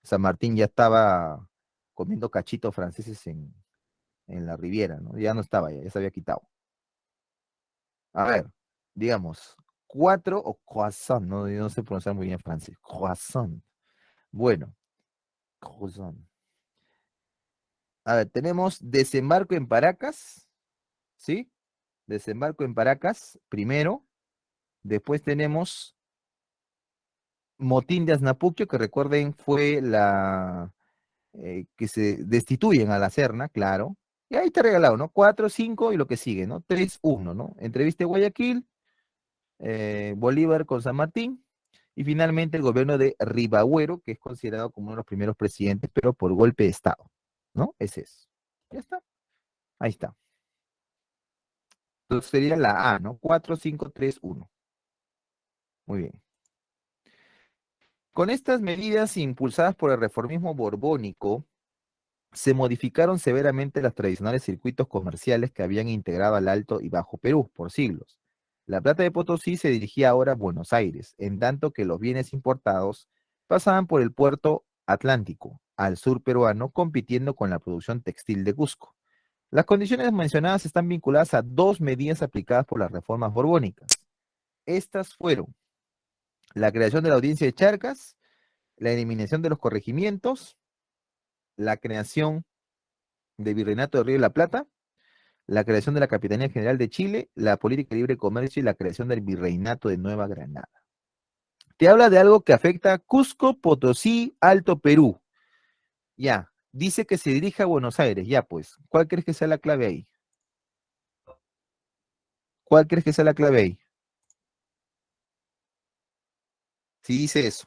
San Martín ya estaba comiendo cachitos franceses en la Riviera, ¿no? Ya no estaba, ya se había quitado. A ver, digamos, 4 o croissant, no, yo no sé pronunciar muy bien francés. Croissant. Bueno, croissant. A ver, tenemos desembarco en Paracas, ¿sí? Desembarco en Paracas, primero. Después tenemos motín de Asnapuquio, que recuerden fue que se destituyen a la Serna, claro. Y ahí está regalado, ¿no? 4, 5 y lo que sigue, ¿no? 3, 1, ¿no? Entrevista de Guayaquil, Bolívar con San Martín, y finalmente el gobierno de Ribagüero, que es considerado como uno de los primeros presidentes, pero por golpe de Estado, ¿no? Ese es. Ya está. Ahí está. Entonces sería la A, ¿no? 4, 5, 3, 1. Muy bien. Con estas medidas impulsadas por el reformismo borbónico, se modificaron severamente los tradicionales circuitos comerciales que habían integrado al Alto y Bajo Perú por siglos. La plata de Potosí se dirigía ahora a Buenos Aires, en tanto que los bienes importados pasaban por el puerto Atlántico, al sur peruano, compitiendo con la producción textil de Cusco. Las condiciones mencionadas están vinculadas a dos medidas aplicadas por las reformas borbónicas. Estas fueron la creación de la audiencia de Charcas, la eliminación de los corregimientos, la creación del Virreinato de Río de la Plata, la creación de la Capitanía General de Chile, la política de libre comercio y la creación del Virreinato de Nueva Granada. Te habla de algo que afecta a Cusco, Potosí, Alto Perú. Ya, dice que se dirige a Buenos Aires. Ya, pues, ¿cuál crees que sea la clave ahí? ¿Cuál crees que sea la clave ahí? Si dice eso.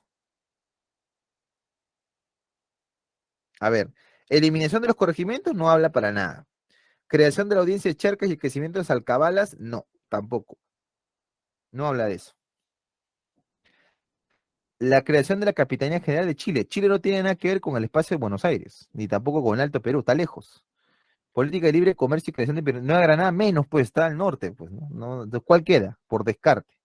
A ver, eliminación de los corregimientos no habla para nada. Creación de la audiencia de Charcas y el crecimiento de las alcabalas, no, tampoco. No habla de eso. La creación de la Capitanía General de Chile. Chile no tiene nada que ver con el espacio de Buenos Aires, ni tampoco con el Alto Perú, está lejos. Política de libre comercio y creación de Nueva Granada, menos, pues está al norte, pues, ¿no? ¿No? ¿Cuál queda? Por descarte.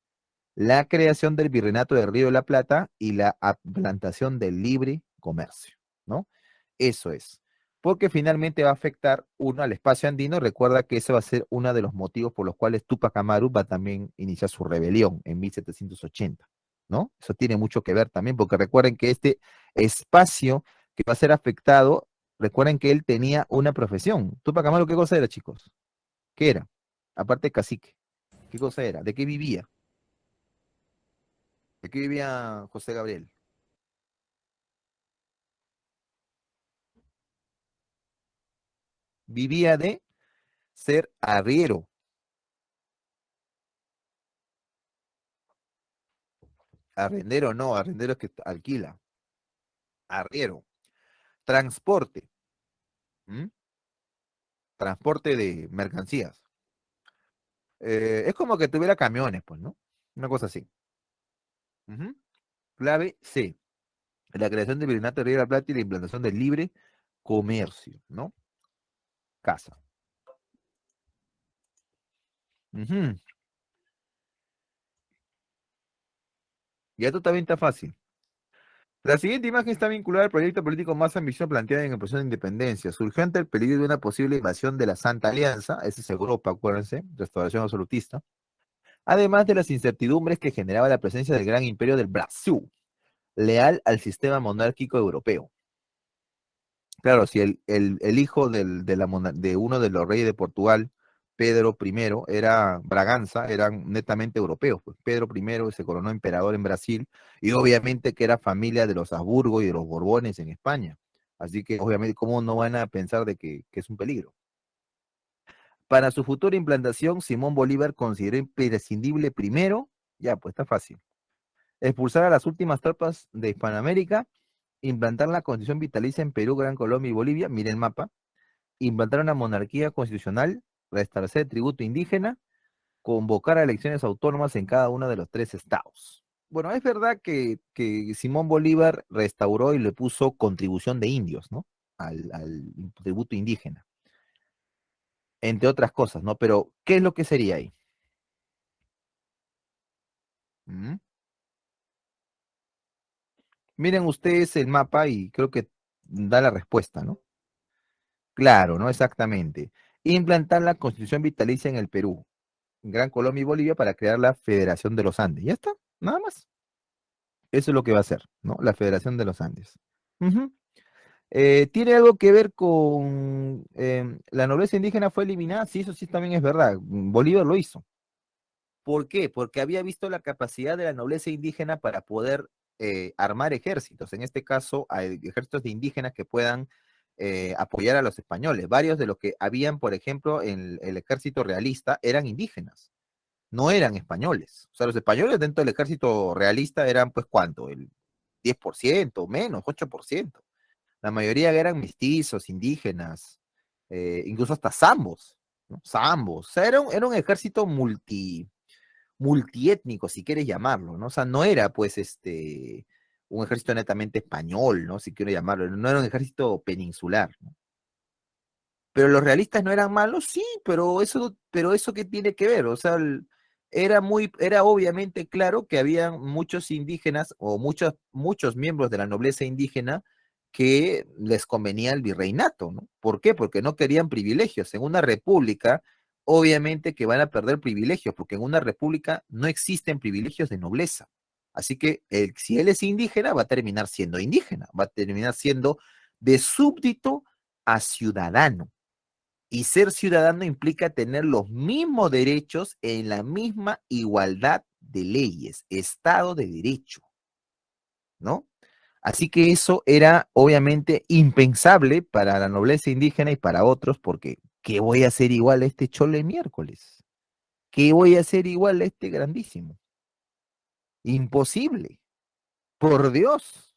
La creación del Virreinato del Río de la Plata y la implantación del libre comercio, ¿no? Eso es. Porque finalmente va a afectar, uno, al espacio andino. Recuerda que ese va a ser uno de los motivos por los cuales Túpac Amaru va a también iniciar su rebelión en 1780, ¿no? Eso tiene mucho que ver también, porque recuerden que este espacio que va a ser afectado, recuerden que él tenía una profesión. Túpac Amaru, ¿qué cosa era, chicos? ¿Qué era? Aparte de cacique, ¿qué cosa era? ¿De qué vivía? ¿De qué vivía José Gabriel? Vivía de ser arriero. Arrendero no, arrendero es que alquila. Arriero. Transporte. ¿Mm? Transporte de mercancías. Es como que tuviera camiones, pues, ¿no? Una cosa así. Ujú. Clave C. La creación del Virreinato de Río de la Plata y la implantación del libre comercio, ¿no? Casa. Ujú. Y esto también está fácil. La siguiente imagen está vinculada al proyecto político más ambicioso planteado en el proceso de independencia. Surgió ante el peligro de una posible invasión de la Santa Alianza, esa es Europa, acuérdense, restauración absolutista, además de las incertidumbres que generaba la presencia del gran imperio del Brasil, leal al sistema monárquico europeo. Claro, si el hijo de uno de los reyes de Portugal, Pedro I, era Braganza, eran netamente europeos. Pues Pedro I se coronó emperador en Brasil y obviamente que era familia de los Habsburgo y de los Borbones en España. Así que obviamente, ¿cómo no van a pensar de que es un peligro? Para su futura implantación, Simón Bolívar consideró imprescindible primero, ya pues está fácil, expulsar a las últimas tropas de Hispanoamérica, implantar la constitución vitalicia en Perú, Gran Colombia y Bolivia, miren el mapa, implantar una monarquía constitucional, restablecer el tributo indígena, convocar a elecciones autónomas en cada uno de los tres estados. Bueno, es verdad que Simón Bolívar restauró y le puso contribución de indios, ¿no? Al tributo indígena, entre otras cosas, ¿no? Pero, ¿qué es lo que sería ahí? ¿Mm? Miren ustedes el mapa y creo que da la respuesta, ¿no? Claro, ¿no? Exactamente. Implantar la constitución vitalicia en el Perú, Gran Colombia y Bolivia para crear la Federación de los Andes. Ya está, nada más. Eso es lo que va a hacer, ¿no? La Federación de los Andes. Ujú. ¿Tiene algo que ver con la nobleza indígena fue eliminada? Sí, eso sí también es verdad. Bolívar lo hizo. ¿Por qué? Porque había visto la capacidad de la nobleza indígena para poder armar ejércitos, en este caso, ejércitos de indígenas que puedan apoyar a los españoles. Varios de los que habían, por ejemplo, en el ejército realista eran indígenas, no eran españoles. O sea, los españoles dentro del ejército realista eran, pues, ¿cuánto? El 10% menos, 8%. La mayoría eran mestizos, indígenas, incluso hasta zambos, ¿no? Zambos. O sea, era un ejército multiétnico, si quieres llamarlo, ¿no? O sea, no era, pues, un ejército netamente español, ¿no? Si quiero llamarlo, no era un ejército peninsular, ¿no? Pero los realistas no eran malos, sí, pero eso qué tiene que ver, o sea, era obviamente claro que había muchos indígenas o muchos miembros de la nobleza indígena que les convenía el virreinato, ¿no? ¿Por qué? Porque no querían privilegios. En una república, obviamente que van a perder privilegios, porque en una república no existen privilegios de nobleza. Así que si él es indígena, va a terminar siendo indígena, va a terminar siendo de súbdito a ciudadano. Y ser ciudadano implica tener los mismos derechos en la misma igualdad de leyes, Estado de Derecho, ¿no? Así que eso era obviamente impensable para la nobleza indígena y para otros, porque ¿qué voy a hacer igual a este chole miércoles? ¿Qué voy a hacer igual a este grandísimo? Imposible. Por Dios.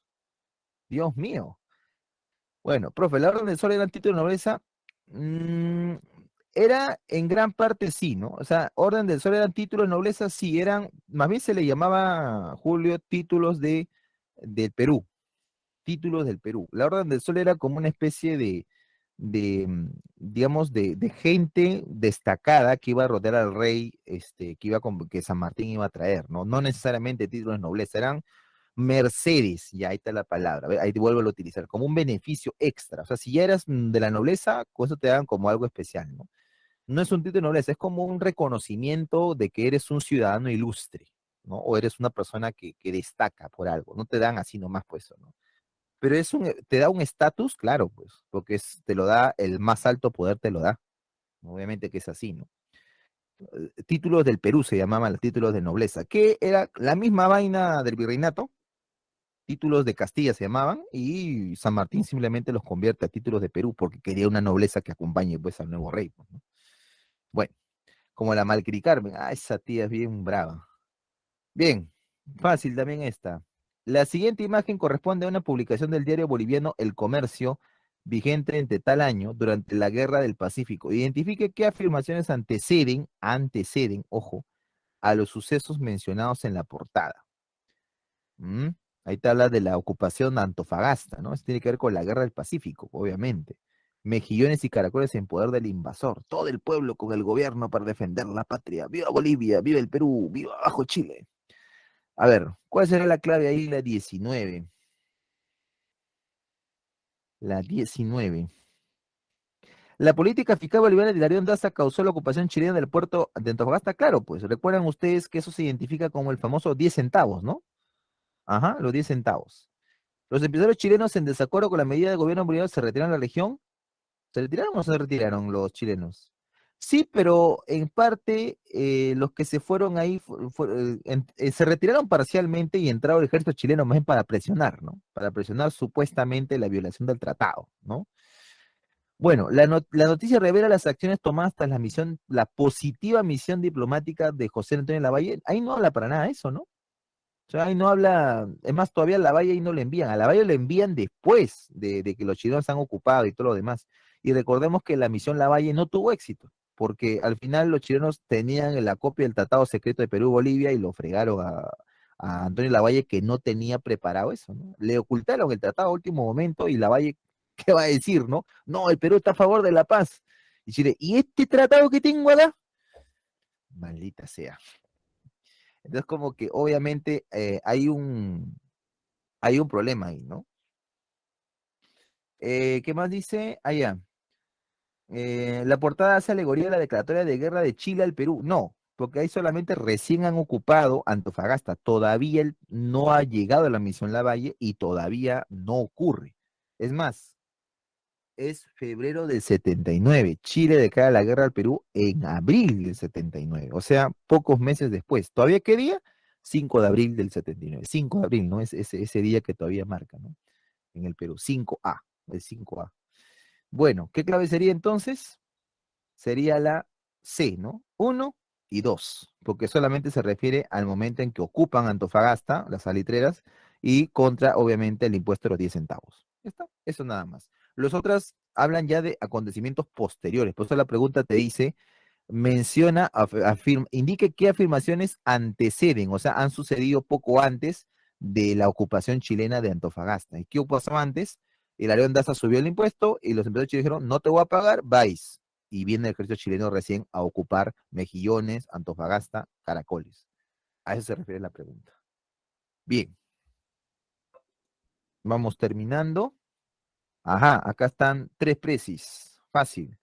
Dios mío. Bueno, profe, la Orden del Sol era el título de nobleza. Mm, Era en gran parte sí, ¿no? O sea, Orden del Sol eran títulos de nobleza, sí, más bien se le llamaba, Julio, del Perú, títulos del Perú. La Orden del Sol era como una especie digamos, de gente destacada que iba a rodear al rey, que San Martín iba a traer, ¿no? No necesariamente títulos de nobleza, eran mercedes, y ahí está la palabra, ahí te vuelvo a utilizar, como un beneficio extra. O sea, si ya eras de la nobleza, con eso te dan como algo especial, ¿no? No es un título de nobleza, es como un reconocimiento de que eres un ciudadano ilustre, ¿no? O eres una persona que destaca por algo, no te dan así nomás, pues, ¿no? Pero te da un estatus, claro, pues, porque te lo da el más alto poder, te lo da. Obviamente que es así, ¿no? Títulos del Perú se llamaban los títulos de nobleza, que era la misma vaina del virreinato, títulos de Castilla se llamaban, y San Martín simplemente los convierte a títulos de Perú porque quería una nobleza que acompañe, pues, al nuevo rey, pues, ¿no? Bueno, como la Malcri Carmen, esa tía es bien brava. Bien, fácil también esta. La siguiente imagen corresponde a una publicación del diario boliviano El Comercio, vigente entre tal año, durante la Guerra del Pacífico. Identifique qué afirmaciones ojo, a los sucesos mencionados en la portada. ¿Mm? Ahí te habla de la ocupación de Antofagasta, ¿no? Eso tiene que ver con la Guerra del Pacífico, obviamente. Mejillones y caracoles en poder del invasor. Todo el pueblo con el gobierno para defender la patria. ¡Viva Bolivia! ¡Viva el Perú! ¡Viva abajo Chile! A ver, ¿cuál será la clave ahí? La 19. La 19. La política fiscal boliviana de Hilarión Daza causó la ocupación chilena del puerto de Antofagasta. Claro, pues recuerdan ustedes que eso se identifica como el famoso 10 centavos, ¿no? Ajá, los 10 centavos. Los empresarios chilenos, en desacuerdo con la medida del gobierno boliviano, se retiraron de la región. ¿Se retiraron o no se retiraron los chilenos? Sí, pero en parte los que se fueron ahí se retiraron parcialmente y entraron el ejército chileno más bien para presionar, ¿no? Para presionar supuestamente la violación del tratado, ¿no? Bueno, la noticia revela las acciones tomadas tras la positiva misión diplomática de José Antonio Lavalle. Ahí no habla para nada eso, ¿no? O sea, ahí no habla, es más, todavía a Lavalle ahí no le envían, a Lavalle le envían después de que los chilenos han ocupado y todo lo demás. Y recordemos que la misión Lavalle no tuvo éxito, porque al final los chilenos tenían el acopio del Tratado Secreto de Perú-Bolivia y lo fregaron a Antonio Lavalle, que no tenía preparado eso, ¿no? Le ocultaron el tratado a último momento y Lavalle, ¿qué va a decir, no? No, el Perú está a favor de la paz. Y Chile, ¿y este tratado que tengo acá? Maldita sea. Entonces, como que obviamente hay un problema ahí, ¿no? ¿Qué más dice? Allá. La portada hace alegoría de la declaratoria de guerra de Chile al Perú. No, porque ahí solamente recién han ocupado Antofagasta. Todavía no ha llegado a la misión Lavalle y todavía no ocurre. Es más, es febrero del 79. Chile declara la guerra al Perú en abril del 79. O sea, pocos meses después. ¿Todavía qué día? 5 de abril del 79. 5 de abril, ¿no? Es ese día que todavía marca, ¿no? En el Perú. 5A. El 5A. Bueno, ¿qué clave sería entonces? Sería la C, ¿no? 1 y 2, porque solamente se refiere al momento en que ocupan Antofagasta, las salitreras, y contra, obviamente, el impuesto de los 10 centavos. Ya está, eso nada más. Los otros hablan ya de acontecimientos posteriores, por eso la pregunta te dice, menciona, indique qué afirmaciones anteceden, o sea, han sucedido poco antes de la ocupación chilena de Antofagasta. ¿Y qué pasó antes? El Arión Daza subió el impuesto y los empresarios chilenos dijeron, no te voy a pagar, vais. Y viene el ejército chileno recién a ocupar Mejillones, Antofagasta, Caracoles. A eso se refiere la pregunta. Bien. Vamos terminando. Ajá, acá están 3 precis. Fácil.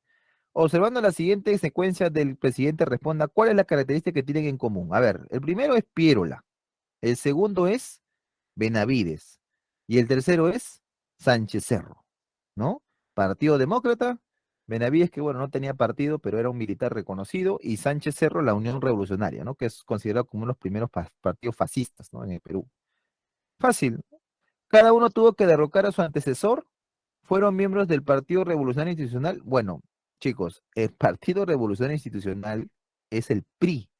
Observando la siguiente secuencia del presidente, responda cuál es la característica que tienen en común. A ver, el primero es Piérola, el segundo es Benavides y el tercero es Sánchez Cerro, ¿no? Partido Demócrata, Benavides que bueno, no tenía partido, pero era un militar reconocido, y Sánchez Cerro, la Unión Revolucionaria, ¿no? Que es considerado como uno de los primeros partidos fascistas, ¿no? En el Perú. Fácil. Cada uno tuvo que derrocar a su antecesor. ¿Fueron miembros del Partido Revolucionario Institucional? Bueno, chicos, el Partido Revolucionario Institucional es el PRI,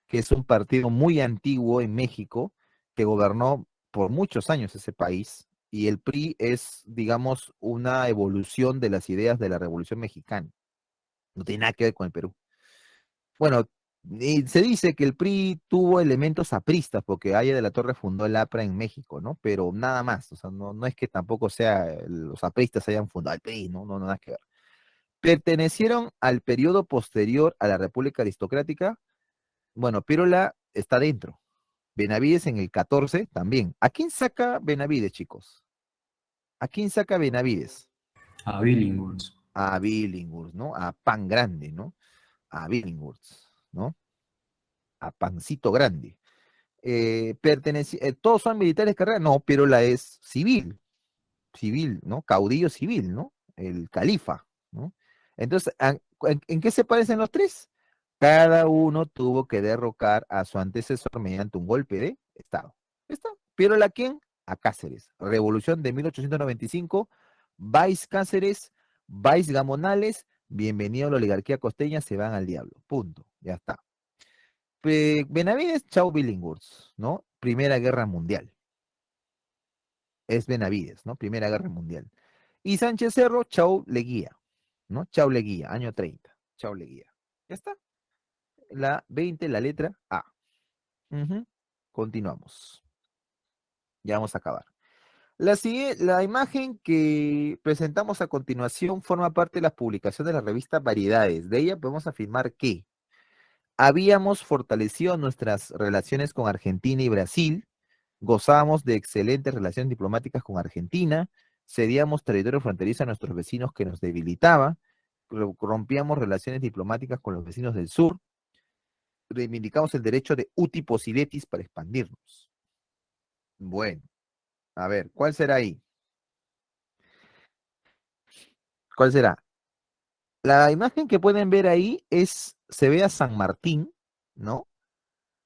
que es un partido muy antiguo en México, que gobernó por muchos años ese país, y el PRI es, digamos, una evolución de las ideas de la Revolución Mexicana. No tiene nada que ver con el Perú. Bueno, y se dice que el PRI tuvo elementos apristas, porque Aya de la Torre fundó el APRA en México, ¿no? Pero nada más, o sea, no es que tampoco sea los apristas hayan fundado el PRI, ¿no? No, nada que ver. ¿Pertenecieron al periodo posterior a la República Aristocrática? Bueno, Pirola está dentro. Benavides en el 14 también. ¿A quién saca Benavides, chicos? ¿A quién saca Benavides? A Billinghurst. A Billinghurst, ¿no? A Pan Grande, ¿no? A Billinghurst, ¿no? A Pancito Grande. ¿Todos son militares de carrera? No, pero la es civil, ¿no? Caudillo civil, ¿no? El califa, ¿no? Entonces, ¿en qué se parecen los tres? Cada uno tuvo que derrocar a su antecesor mediante un golpe de Estado. ¿Está? ¿Pero la quién? A Cáceres. Revolución de 1895, vais Cáceres, vais Gamonales, bienvenido a la oligarquía costeña, se van al diablo. Punto. Ya está. Benavides, chau Billinghurst, ¿no? Primera Guerra Mundial. Es Benavides, ¿no? Primera Guerra Mundial. Y Sánchez Cerro, chau Leguía, ¿no? Chau Leguía, año 30. Chau Leguía. Ya está. La 20, la letra A. Continuamos. Ya vamos a acabar. La imagen que presentamos a continuación forma parte de las publicaciones de la revista Variedades. De ella podemos afirmar que habíamos fortalecido nuestras relaciones con Argentina y Brasil, gozábamos de excelentes relaciones diplomáticas con Argentina, cedíamos territorio fronterizo a nuestros vecinos que nos debilitaba, rompíamos relaciones diplomáticas con los vecinos del sur, reivindicamos el derecho de uti possidetis para expandirnos. Bueno, a ver, ¿cuál será ahí? ¿Cuál será? La imagen que pueden ver ahí se ve a San Martín, ¿no?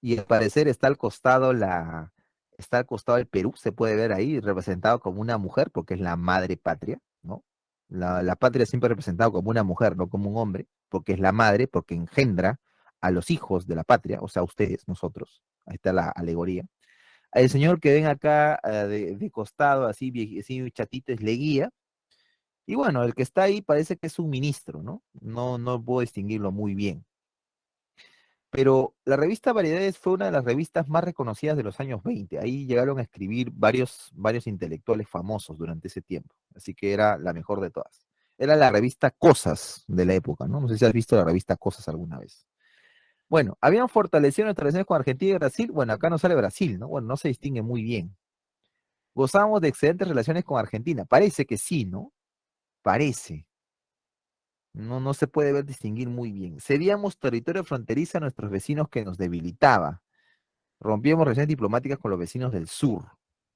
Y al parecer está al costado del Perú, se puede ver ahí, representado como una mujer, porque es la madre patria, ¿no? La patria siempre representado como una mujer, no como un hombre, porque es la madre, porque engendra a los hijos de la patria, o sea, ustedes, nosotros. Ahí está la alegoría. El señor que ven acá de costado, así, así chatito, es Leguía. Y bueno, el que está ahí parece que es un ministro, ¿no? No puedo distinguirlo muy bien. Pero la revista Variedades fue una de las revistas más reconocidas de los años 20. Ahí llegaron a escribir varios intelectuales famosos durante ese tiempo. Así que era la mejor de todas. Era la revista Cosas de la época, ¿no? No sé si has visto la revista Cosas alguna vez. Bueno, habían fortalecido nuestras relaciones con Argentina y Brasil. Bueno, acá no sale Brasil, ¿no? Bueno, no se distingue muy bien. Gozábamos de excelentes relaciones con Argentina. Parece que sí, ¿no? Parece. No se puede ver distinguir muy bien. Cedíamos territorio fronterizo a nuestros vecinos que nos debilitaba. Rompíamos relaciones diplomáticas con los vecinos del sur.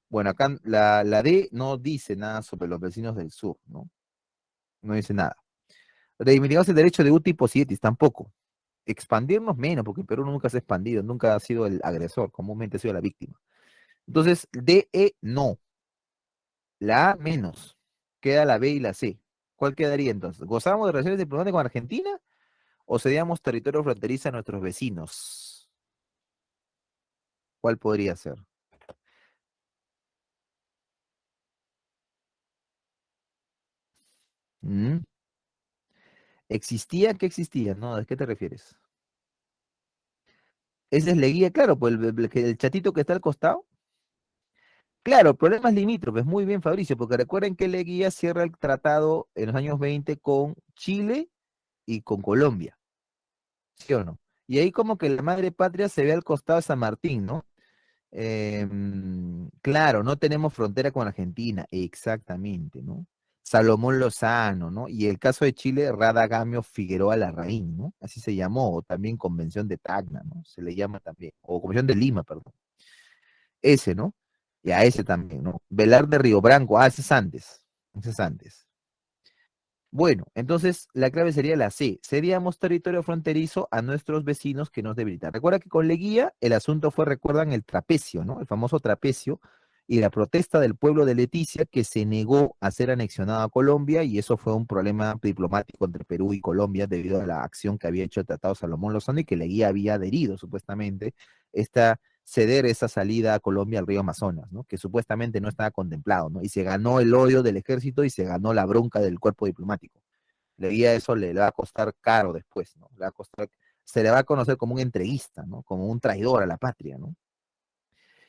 Bueno, acá la D no dice nada sobre los vecinos del sur, ¿no? No dice nada. Reivindicamos el derecho de uti possidetis, tampoco. Expandirnos menos, porque el Perú nunca se ha expandido, nunca ha sido el agresor, comúnmente ha sido la víctima. Entonces, D, E, no. La A, menos. Queda la B y la C. ¿Cuál quedaría entonces? ¿Gozamos de relaciones diplomáticas con Argentina o cedíamos territorio fronterizo a nuestros vecinos? ¿Cuál podría ser? ¿Mm? ¿Existía? ¿Qué existía? No, ¿a qué te refieres? Esa es Leguía, claro, pues el chatito que está al costado. Claro, problemas limítrofes, muy bien, Fabricio, porque recuerden que Leguía cierra el tratado en los años 20 con Chile y con Colombia, ¿sí o no? Y ahí como que la madre patria se ve al costado de San Martín, ¿no? Claro, no tenemos frontera con Argentina, exactamente, ¿no? Salomón Lozano, ¿no? Y el caso de Chile, Radagamio Figueroa Larraín, ¿no? Así se llamó, o también Convención de Tacna, ¿no? Se le llama también, o Convención de Lima, perdón. Ese, ¿no? Y a ese también, ¿no? Velar de Río Branco, ese es antes, ese es antes. Bueno, entonces la clave sería la C. Cedíamos territorio fronterizo a nuestros vecinos que nos debilitan. Recuerda que con Leguía el asunto fue, recuerdan, el trapecio, ¿no? El famoso trapecio y la protesta del pueblo de Leticia que se negó a ser anexionado a Colombia y eso fue un problema diplomático entre Perú y Colombia debido a la acción que había hecho el Tratado Salomón Lozano y que Leguía había adherido supuestamente ceder esa salida a Colombia al río Amazonas, ¿no? Que supuestamente no estaba contemplado, ¿no? Y se ganó el odio del ejército y se ganó la bronca del cuerpo diplomático. Leguía eso le va a costar caro después, ¿no? Le va a costar, se le va a conocer como un entreguista, ¿no? Como un traidor a la patria, ¿no?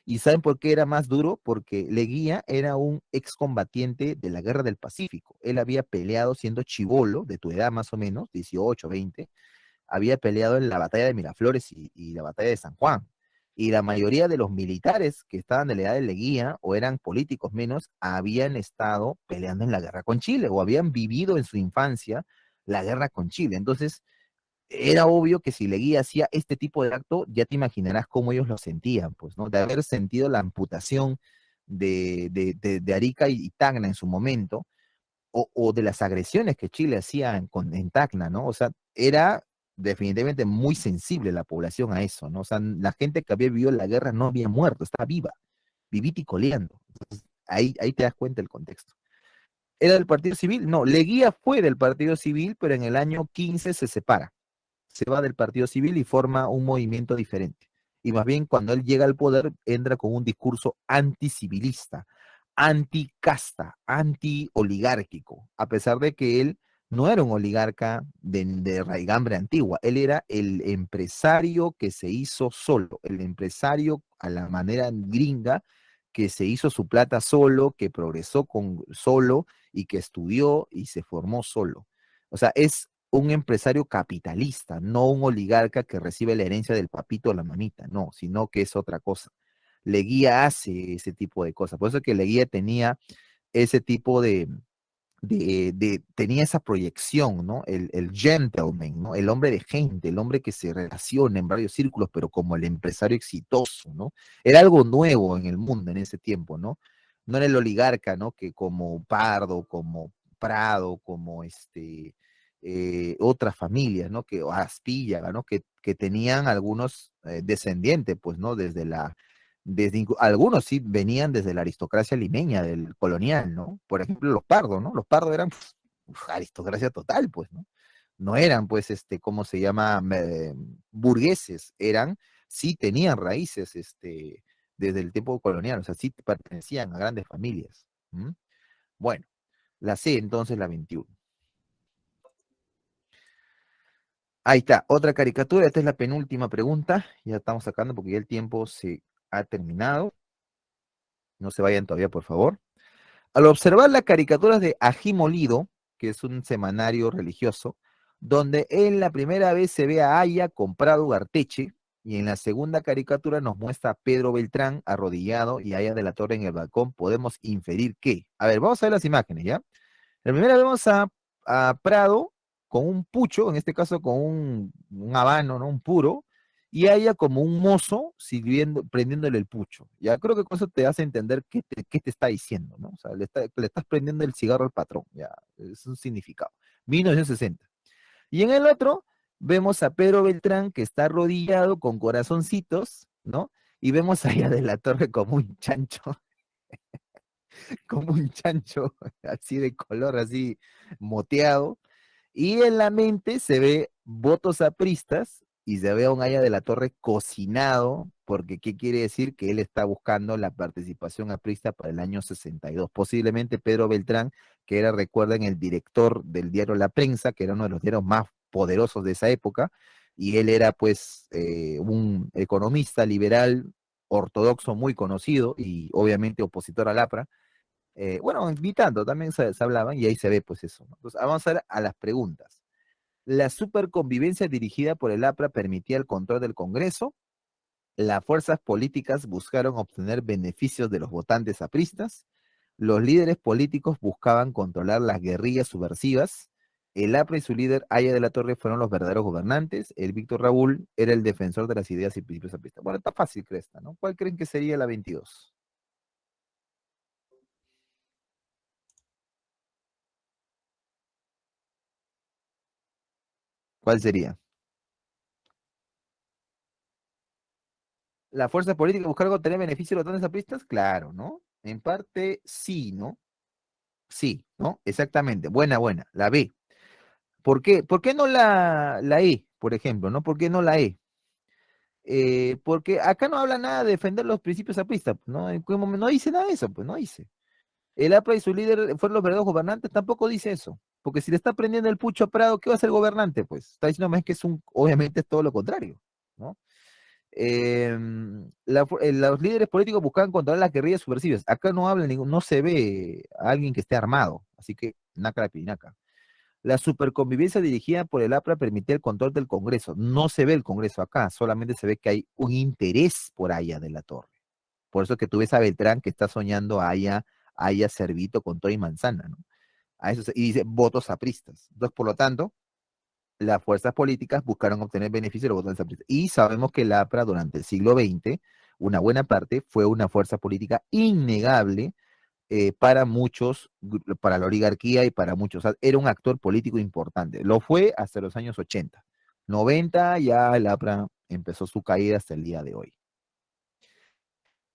¿Y saben por qué era más duro? Porque Leguía era un excombatiente de la Guerra del Pacífico. Él había peleado siendo chibolo, de tu edad más o menos, 18, 20, había peleado en la batalla de Miraflores y la batalla de San Juan. Y la mayoría de los militares que estaban de la edad de Leguía o eran políticos menos, habían estado peleando en la guerra con Chile o habían vivido en su infancia la guerra con Chile. Entonces, era obvio que si Leguía hacía este tipo de acto, ya te imaginarás cómo ellos lo sentían, pues, ¿no? De haber sentido la amputación de Arica y Tacna en su momento, o de las agresiones que Chile hacía en Tacna, ¿no? O sea, era definitivamente muy sensible la población a eso, ¿no? O sea, la gente que había vivido la guerra no había muerto, estaba viva, vivita y coleando. Entonces, ahí te das cuenta del contexto. ¿Era del Partido Civil? No, Leguía fue del Partido Civil, pero en el año 15 se separa, se va del Partido Civil y forma un movimiento diferente. Y más bien cuando él llega al poder, entra con un discurso anticivilista, anticasta, anti-oligárquico, a pesar de que él no era un oligarca de raigambre antigua, él era el empresario que se hizo solo, el empresario a la manera gringa, que se hizo su plata solo, que progresó solo y que estudió y se formó solo. O sea, es un empresario capitalista, no un oligarca que recibe la herencia del papito o la mamita, no, sino que es otra cosa. Leguía hace ese tipo de cosas, por eso es que Leguía tenía ese tipo tenía esa proyección, ¿no? El gentleman, ¿no? El hombre de gente, el hombre que se relaciona en varios círculos, pero como el empresario exitoso, ¿no? Era algo nuevo en el mundo en ese tiempo, ¿no? No era el oligarca, ¿no? Que como Pardo, como Prado, como otras familias, ¿no? Que o Aspíllaga, ¿no? Que tenían algunos descendientes, pues, ¿no? Algunos sí venían desde la aristocracia limeña, del colonial, ¿no? Por ejemplo, los pardos, ¿no? Los pardos eran aristocracia total, pues, ¿no? No eran, pues, ¿cómo se llama? Burgueses, sí tenían raíces, desde el tiempo colonial, o sea, sí pertenecían a grandes familias. ¿Mm? Bueno, la C, entonces, la 21. Ahí está, otra caricatura, esta es la penúltima pregunta, ya estamos sacando porque ya el tiempo se ha terminado. No se vayan todavía, por favor. Al observar las caricaturas de Ají Molido, que es un semanario religioso, donde en la primera vez se ve a Aya con Prado Garteche, y en la segunda caricatura nos muestra a Pedro Beltrán arrodillado y Aya de la Torre en el balcón, podemos inferir que. A ver, vamos a ver las imágenes, ¿ya? La primera vemos a Prado con un pucho, en este caso con un habano, ¿no? Un puro, y a ella como un mozo sirviendo, prendiéndole el pucho. Ya creo que con eso te hace entender qué te está diciendo, ¿no? O sea, le estás prendiendo el cigarro al patrón, ya, es un significado. 1960. Y en el otro vemos a Pedro Beltrán que está arrodillado con corazoncitos, ¿no? Y vemos allá de la Torre como un chancho como un chancho, así de color, así moteado, y en la mente se ve votos apristas y se ve a un Haya de la Torre cocinado, porque ¿qué quiere decir? Que él está buscando la participación aprista para el año 62. Posiblemente Pedro Beltrán, que era, recuerden, el director del diario La Prensa, que era uno de los diarios más poderosos de esa época, y él era pues un economista liberal ortodoxo muy conocido y obviamente opositor al APRA. Bueno, invitando también se hablaban y ahí se ve pues eso, ¿no? Entonces, vamos a las preguntas. La superconvivencia dirigida por el APRA permitía el control del Congreso. Las fuerzas políticas buscaron obtener beneficios de los votantes apristas. Los líderes políticos buscaban controlar las guerrillas subversivas. El APRA y su líder, Haya de la Torre, fueron los verdaderos gobernantes. El Víctor Raúl era el defensor de las ideas y principios apristas. Bueno, está fácil, Cresta, ¿no? ¿Cuál creen que sería la 22? ¿Cuál sería? ¿La fuerza política buscar obtener beneficios de los votantes apristas? Claro, ¿no? En parte sí, ¿no? Sí, ¿no? Exactamente. Buena, buena. La B. ¿Por qué? ¿Por qué no la E, por ejemplo? ¿No? ¿Por qué no la E? Porque acá no habla nada de defender los principios apristas, ¿no? No dice nada de eso, pues no dice. El APRA y su líder fueron los verdaderos gobernantes, tampoco dice eso. Porque si le está prendiendo el pucho a Prado, ¿qué va a ser gobernante? Pues está diciendo más que obviamente es todo lo contrario, ¿no? Los líderes políticos buscaban controlar las guerrillas subversivas. Acá no habla no se ve a alguien que esté armado, así que naca la pirinaca. La superconvivencia dirigida por el APRA permitía el control del Congreso. No se ve el Congreso acá, solamente se ve que hay un interés por Haya de la Torre. Por eso es que tú ves a Beltrán que está soñando a Haya Servito con todo y manzana, ¿no? Y dice votos apristas. Entonces, por lo tanto, las fuerzas políticas buscaron obtener beneficios de los votos apristas. Y sabemos que el APRA durante el siglo XX, una buena parte, fue una fuerza política innegable para muchos, para la oligarquía y para muchos. O sea, era un actor político importante. Lo fue hasta los años 80. 90 ya el APRA empezó su caída hasta el día de hoy.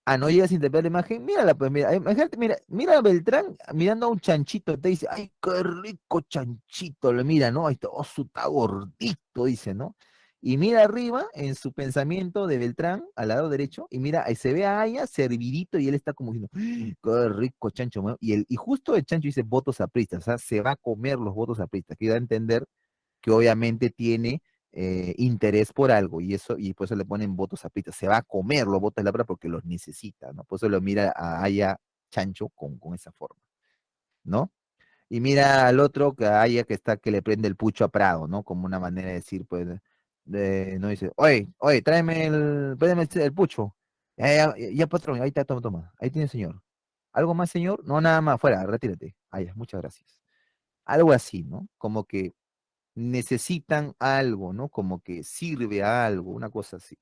Ah, no llegas a interpretar la imagen, mírala, pues mira, imagínate, mira a Beltrán mirando a un chanchito, te dice, ay, qué rico chanchito, lo mira, ¿no? Ahí está, oh, está gordito, dice, ¿no? Y mira arriba en su pensamiento de Beltrán, al lado derecho, y mira, ahí se ve a Aya servidito y él está como diciendo, "Ay, qué rico chancho, ¿no?". Y justo el chancho dice votos apristas, o sea, se va a comer los votos apristas, que da a entender que obviamente tiene interés por algo y eso, y por eso le ponen votos a Pita. Se va a comer los votos de la Labra porque los necesita, ¿no? Por eso lo mira a Aya Chancho con esa forma, ¿no? Y mira al otro que Aya que está que le prende el pucho a Prado, ¿no? Como una manera de decir, pues, no dice, oye, préndeme el pucho. Ya, patrón, ahí está, toma, ahí tiene señor. ¿Algo más, señor? No, nada más, fuera, retírate. Aya, muchas gracias. Algo así, ¿no? Como que necesitan algo, ¿no? Como que sirve a algo, una cosa así.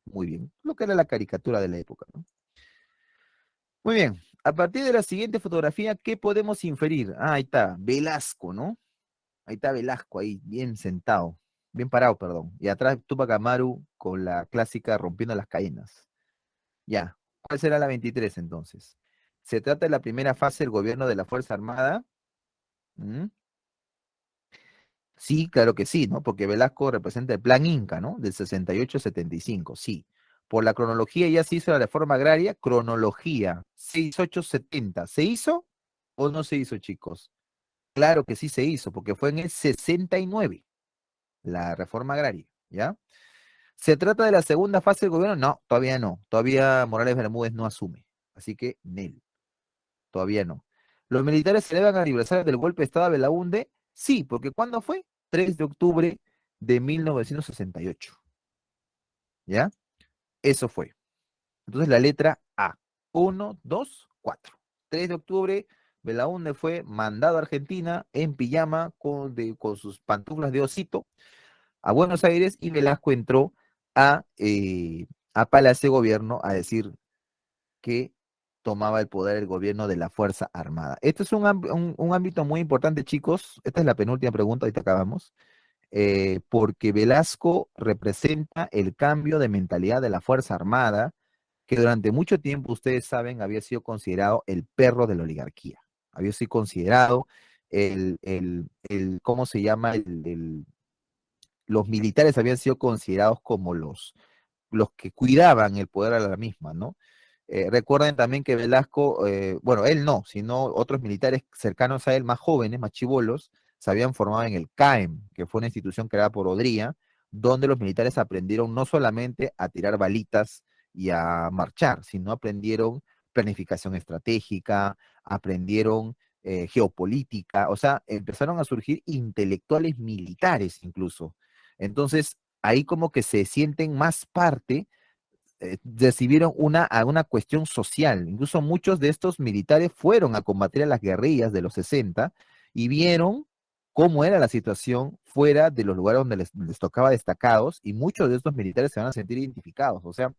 Muy bien. Lo que era la caricatura de la época, ¿no? Muy bien. A partir de la siguiente fotografía, ¿qué podemos inferir? Ah, ahí está, Velasco, ¿no? Ahí está Velasco, ahí, bien sentado, bien parado, perdón. Y atrás Tupac Amaru con la clásica rompiendo las cadenas. Ya. ¿Cuál será la 23 entonces? Se trata de la primera fase del gobierno de la Fuerza Armada. ¿Mm? Sí, claro que sí, ¿no? Porque Velasco representa el plan Inca, ¿no? Del 68-75, sí. Por la cronología ya se hizo la reforma agraria, cronología, 68-70. ¿Se hizo o no se hizo, chicos? Claro que sí se hizo, porque fue en el 69, la reforma agraria, ¿ya? ¿Se trata de la segunda fase del gobierno? No, todavía no. Todavía Morales Bermúdez no asume. Así que, Nel, todavía no. ¿Los militares celebran aniversario del golpe de Estado de Belaúnde? Sí, porque ¿cuándo fue? 3 de octubre de 1968. ¿Ya? Eso fue. Entonces la letra A. 1, 2, 4. 3 de octubre, Belaúnde fue mandado a Argentina en pijama con sus pantuflas de osito a Buenos Aires y Velasco entró a Palacio de Gobierno a decir que tomaba el poder el gobierno de la Fuerza Armada. Este es un ámbito muy importante, chicos. Esta es la penúltima pregunta, ahorita acabamos. Porque Velasco representa el cambio de mentalidad de la Fuerza Armada que durante mucho tiempo, ustedes saben, había sido considerado el perro de la oligarquía. Había sido considerado ¿cómo se llama? Los militares habían sido considerados como los que cuidaban el poder a la misma, ¿no? Recuerden también que Velasco, bueno, él no, sino otros militares cercanos a él, más jóvenes, más chibolos, se habían formado en el CAEM, que fue una institución creada por Odría, donde los militares aprendieron no solamente a tirar balitas y a marchar, sino aprendieron planificación estratégica, aprendieron geopolítica, o sea, empezaron a surgir intelectuales militares incluso. Entonces, ahí como que se sienten más parte, recibieron una cuestión social. Incluso muchos de estos militares fueron a combatir a las guerrillas de los 60 y vieron cómo era la situación fuera de los lugares donde les tocaba destacados, y muchos de estos militares se van a sentir identificados. O sea,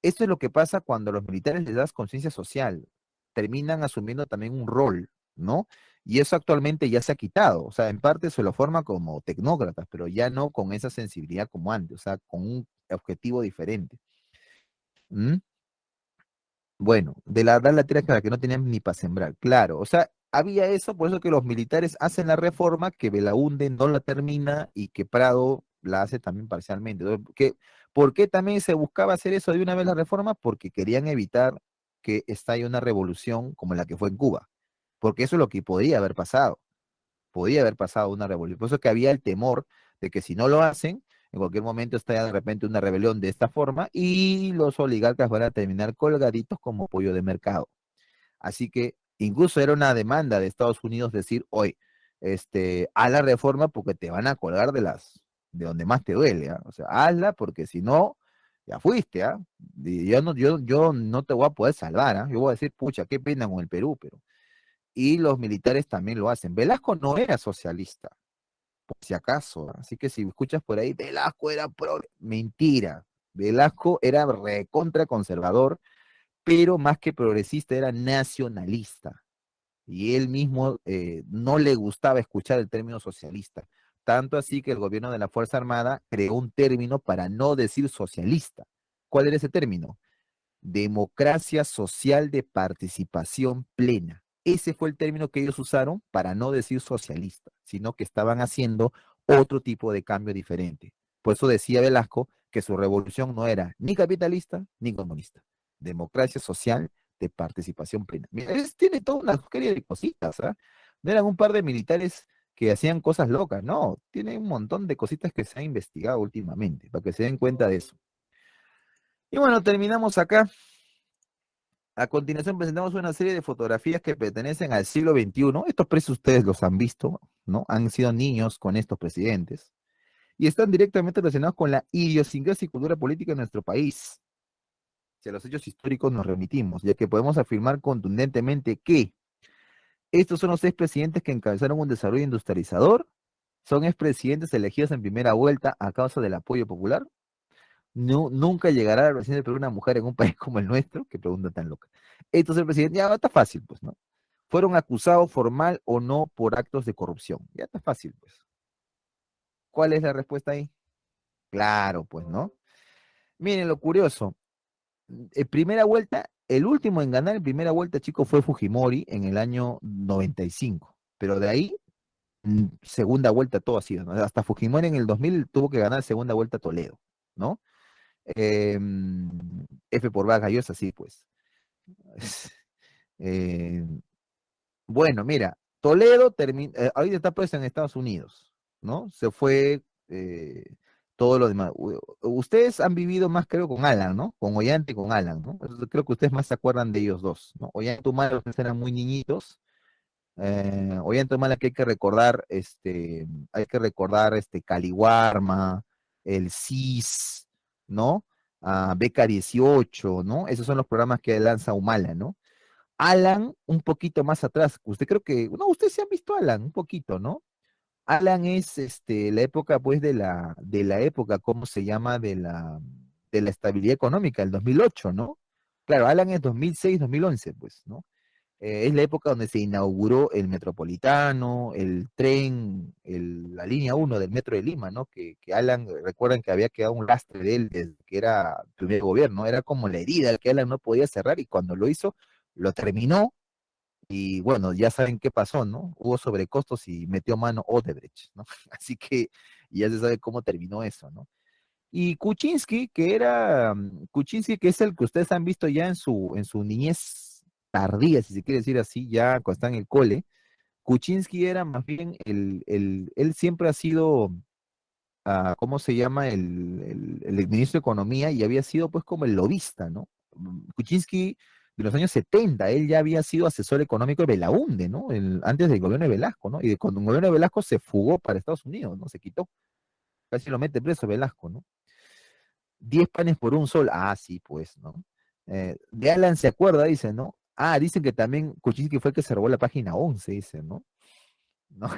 esto es lo que pasa cuando a los militares les das conciencia social, terminan asumiendo también un rol, ¿no? Y eso actualmente ya se ha quitado, o sea, en parte se lo forma como tecnócratas, pero ya no con esa sensibilidad como antes, o sea, con un objetivo diferente. ¿Mm? Bueno, de la verdad la tierra que la que no tenían ni para sembrar, claro, o sea, había eso, por eso que los militares hacen la reforma, que Belaúnde no la termina y que Prado la hace también parcialmente. Entonces, ¿por qué también se buscaba hacer eso de una vez la reforma? Porque querían evitar que estalle una revolución como la que fue en Cuba, porque eso es lo que podía haber pasado una revolución, por eso que había el temor de que si no lo hacen, en cualquier momento estalla de repente una rebelión de esta forma y los oligarcas van a terminar colgaditos como pollo de mercado. Así que incluso era una demanda de Estados Unidos decir, oye, haz la reforma porque te van a colgar de donde más te duele, ¿ah? O sea, hazla porque si no, ya fuiste, ¿ah? Y yo no te voy a poder salvar, ¿ah? Yo voy a decir, pucha, qué pena con el Perú, pero. Y los militares también lo hacen. Velasco no era socialista, por si acaso, ¿ah? Así que si escuchas por ahí, Velasco era pro, mentira. Velasco era recontra conservador, pero más que progresista era nacionalista. Y él mismo no le gustaba escuchar el término socialista. Tanto así que el gobierno de la Fuerza Armada creó un término para no decir socialista. ¿Cuál era ese término? Democracia social de participación plena. Ese fue el término que ellos usaron para no decir socialista, sino que estaban haciendo otro tipo de cambio diferente. Por eso decía Velasco que su revolución no era ni capitalista ni comunista. Democracia social de participación plena. Mira, tiene toda una serie de cositas, ¿ah? No eran un par de militares que hacían cosas locas, no, tiene un montón de cositas que se han investigado últimamente, para que se den cuenta de eso. Y bueno, terminamos acá. A continuación presentamos una serie de fotografías que pertenecen al siglo XXI. Estos precios ustedes los han visto, ¿no? Han sido niños con estos presidentes. Y están directamente relacionados con la idiosincrasia y cultura política de nuestro país. Si a los hechos históricos nos remitimos, ya que podemos afirmar contundentemente que estos son los expresidentes que encabezaron un desarrollo industrializador, son expresidentes elegidos en primera vuelta a causa del apoyo popular. No, nunca llegará a la presidencia de Perú una mujer en un país como el nuestro. Qué pregunta tan loca. Entonces el presidente, ya está fácil, pues, ¿no? Fueron acusados formal o no por actos de corrupción. Ya está fácil, pues. ¿Cuál es la respuesta ahí? Claro, pues, ¿no? Miren lo curioso. En primera vuelta, el último en ganar en primera vuelta, chicos, fue Fujimori en el año 95. Pero de ahí, segunda vuelta todo ha sido, ¿no? Hasta Fujimori en el 2000 tuvo que ganar segunda vuelta Toledo, ¿no? Eh, F por Vargas Llosa, sí, pues. Eh, bueno, mira, Toledo ahorita está preso en Estados Unidos, ¿no? Se fue todo lo demás. Ustedes han vivido más, creo, con Alan, ¿no? Con Ollanta y con Alan, ¿no? Creo que ustedes más se acuerdan de ellos dos, ¿no? Ollanta y Humala eran muy niñitos. Ollanta y Humala que hay que recordar Caliwarma, el CIS, ¿no? Beca 18, ¿no? Esos son los programas que lanza Humala, ¿no? Alan, un poquito más atrás. Usted creo que, no, ustedes se han visto Alan un poquito, ¿no? Alan es la época, pues, de la época, ¿cómo se llama? De la estabilidad económica, el 2008, ¿no? Claro, Alan es 2006, 2011, pues, ¿no? Es la época donde se inauguró el Metropolitano, el tren, la línea 1 del Metro de Lima, ¿no? Que Alan, recuerdan que había quedado un lastre de él desde que era primer gobierno, era como la herida que Alan no podía cerrar y cuando lo hizo, lo terminó y bueno, ya saben qué pasó, ¿no? Hubo sobrecostos y metió mano Odebrecht, ¿no? Así que ya se sabe cómo terminó eso, ¿no? Y Kuczynski, Kuczynski, que es el que ustedes han visto ya en su niñez tardía, si se quiere decir así, ya cuando está en el cole, Kuczynski era más bien él siempre ha sido, ¿cómo se llama? El ministro de Economía y había sido pues como el lobista, ¿no? Kuczynski de los años 70, él ya había sido asesor económico de Belaunde, ¿no? Antes del gobierno de Velasco, ¿no? Cuando el gobierno de Velasco se fugó para Estados Unidos, ¿no? Se quitó, casi lo mete preso Velasco, ¿no? 10 panes por un sol. Ah, sí, pues, ¿no? De Alan se acuerda, dice, ¿no? Ah, dicen que también Kuczynski fue el que se robó la página 11, dice, ¿no? ¿No?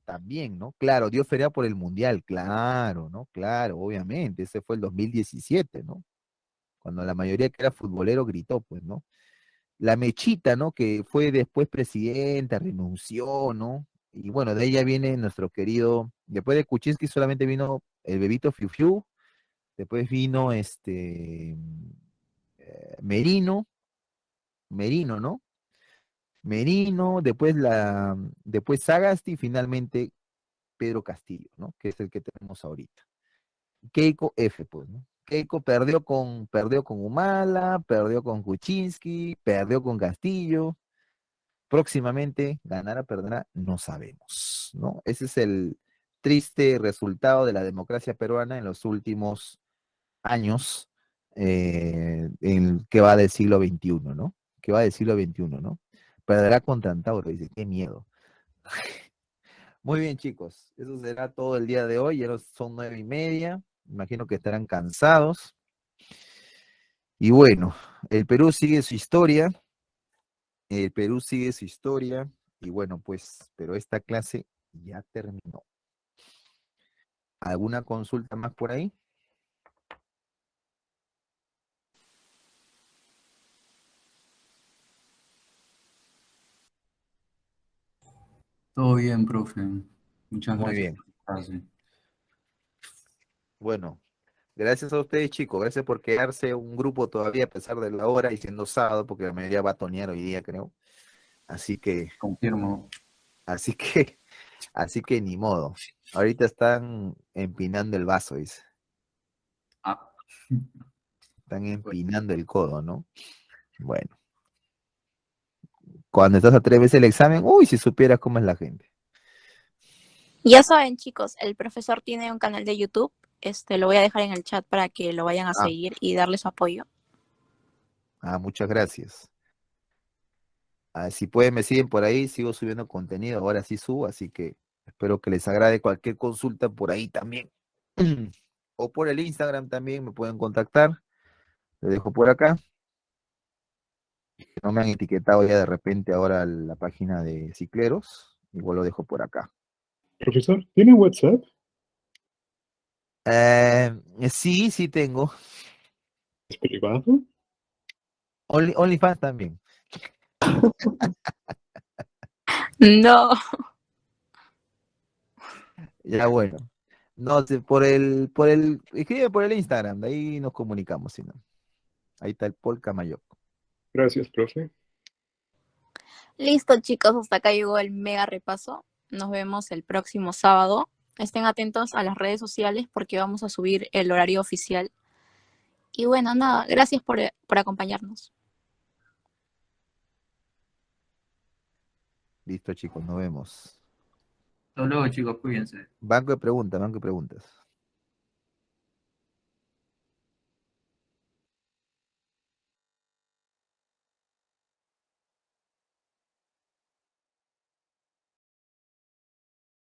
También, ¿no? Claro, dio feria por el Mundial, claro, ¿no? Claro, obviamente, ese fue el 2017, ¿no? Cuando la mayoría que era futbolero gritó, pues, ¿no? La Mechita, ¿no? Que fue después presidenta, renunció, ¿no? Y bueno, de ella viene nuestro querido, después de Kuczynski solamente vino el bebito Fiu Fiu, después vino Merino, Merino, ¿no? Merino, después Sagasti y finalmente Pedro Castillo, ¿no? Que es el que tenemos ahorita. Keiko F, pues, ¿no? Keiko perdió con Humala, perdió con Kuczynski, perdió con Castillo. Próximamente, ganará, perderá, no sabemos, ¿no? Ese es el triste resultado de la democracia peruana en los últimos años, que va del siglo XXI, ¿no? Que va del siglo XXI, ¿no? Perderá contra Antauro, dice, qué miedo. Muy bien, chicos, eso será todo el día de hoy, ya son 9:30, imagino que estarán cansados. Y bueno, el Perú sigue su historia, el Perú sigue su historia, y bueno, pues, pero esta clase ya terminó. ¿Alguna consulta más por ahí? Todo bien, profe. Muchas Muy gracias bien. por la clase. Bueno, gracias a ustedes, chicos. Gracias por quedarse un grupo todavía a pesar de la hora y siendo sábado, porque la mayoría va a tonear hoy día, creo. Así que, Confirmo. así que, así que ni modo. Ahorita están empinando el vaso, dice. Ah, Están empinando el codo, ¿no? Bueno, cuando estás a 3 veces el examen, uy, si supieras cómo es la gente. Ya saben, chicos, el profesor tiene un canal de YouTube. Lo voy a dejar en el chat para que lo vayan a Ah, seguir y darle su apoyo. muchas gracias. Si pueden, me siguen por ahí, sigo subiendo contenido, ahora sí subo, así que espero que les agrade cualquier consulta por ahí también. O por el Instagram también me pueden contactar. Les dejo por acá. No me han etiquetado ya de repente ahora la página de Cicleros. Igual lo dejo por acá. Profesor, ¿tiene WhatsApp? Sí, sí tengo. ¿Es privado? OnlyFans también. No. Ya bueno. No, escribe por el Instagram, de ahí nos comunicamos, si no. Ahí está el Polka Mayor. Gracias, profe. Listo, chicos, hasta acá llegó el mega repaso. Nos vemos el próximo sábado. Estén atentos a las redes sociales porque vamos a subir el horario oficial. Y bueno, nada, gracias por acompañarnos. Listo, chicos, nos vemos. hasta luego, chicos, cuídense. Banco de preguntas, banco de preguntas.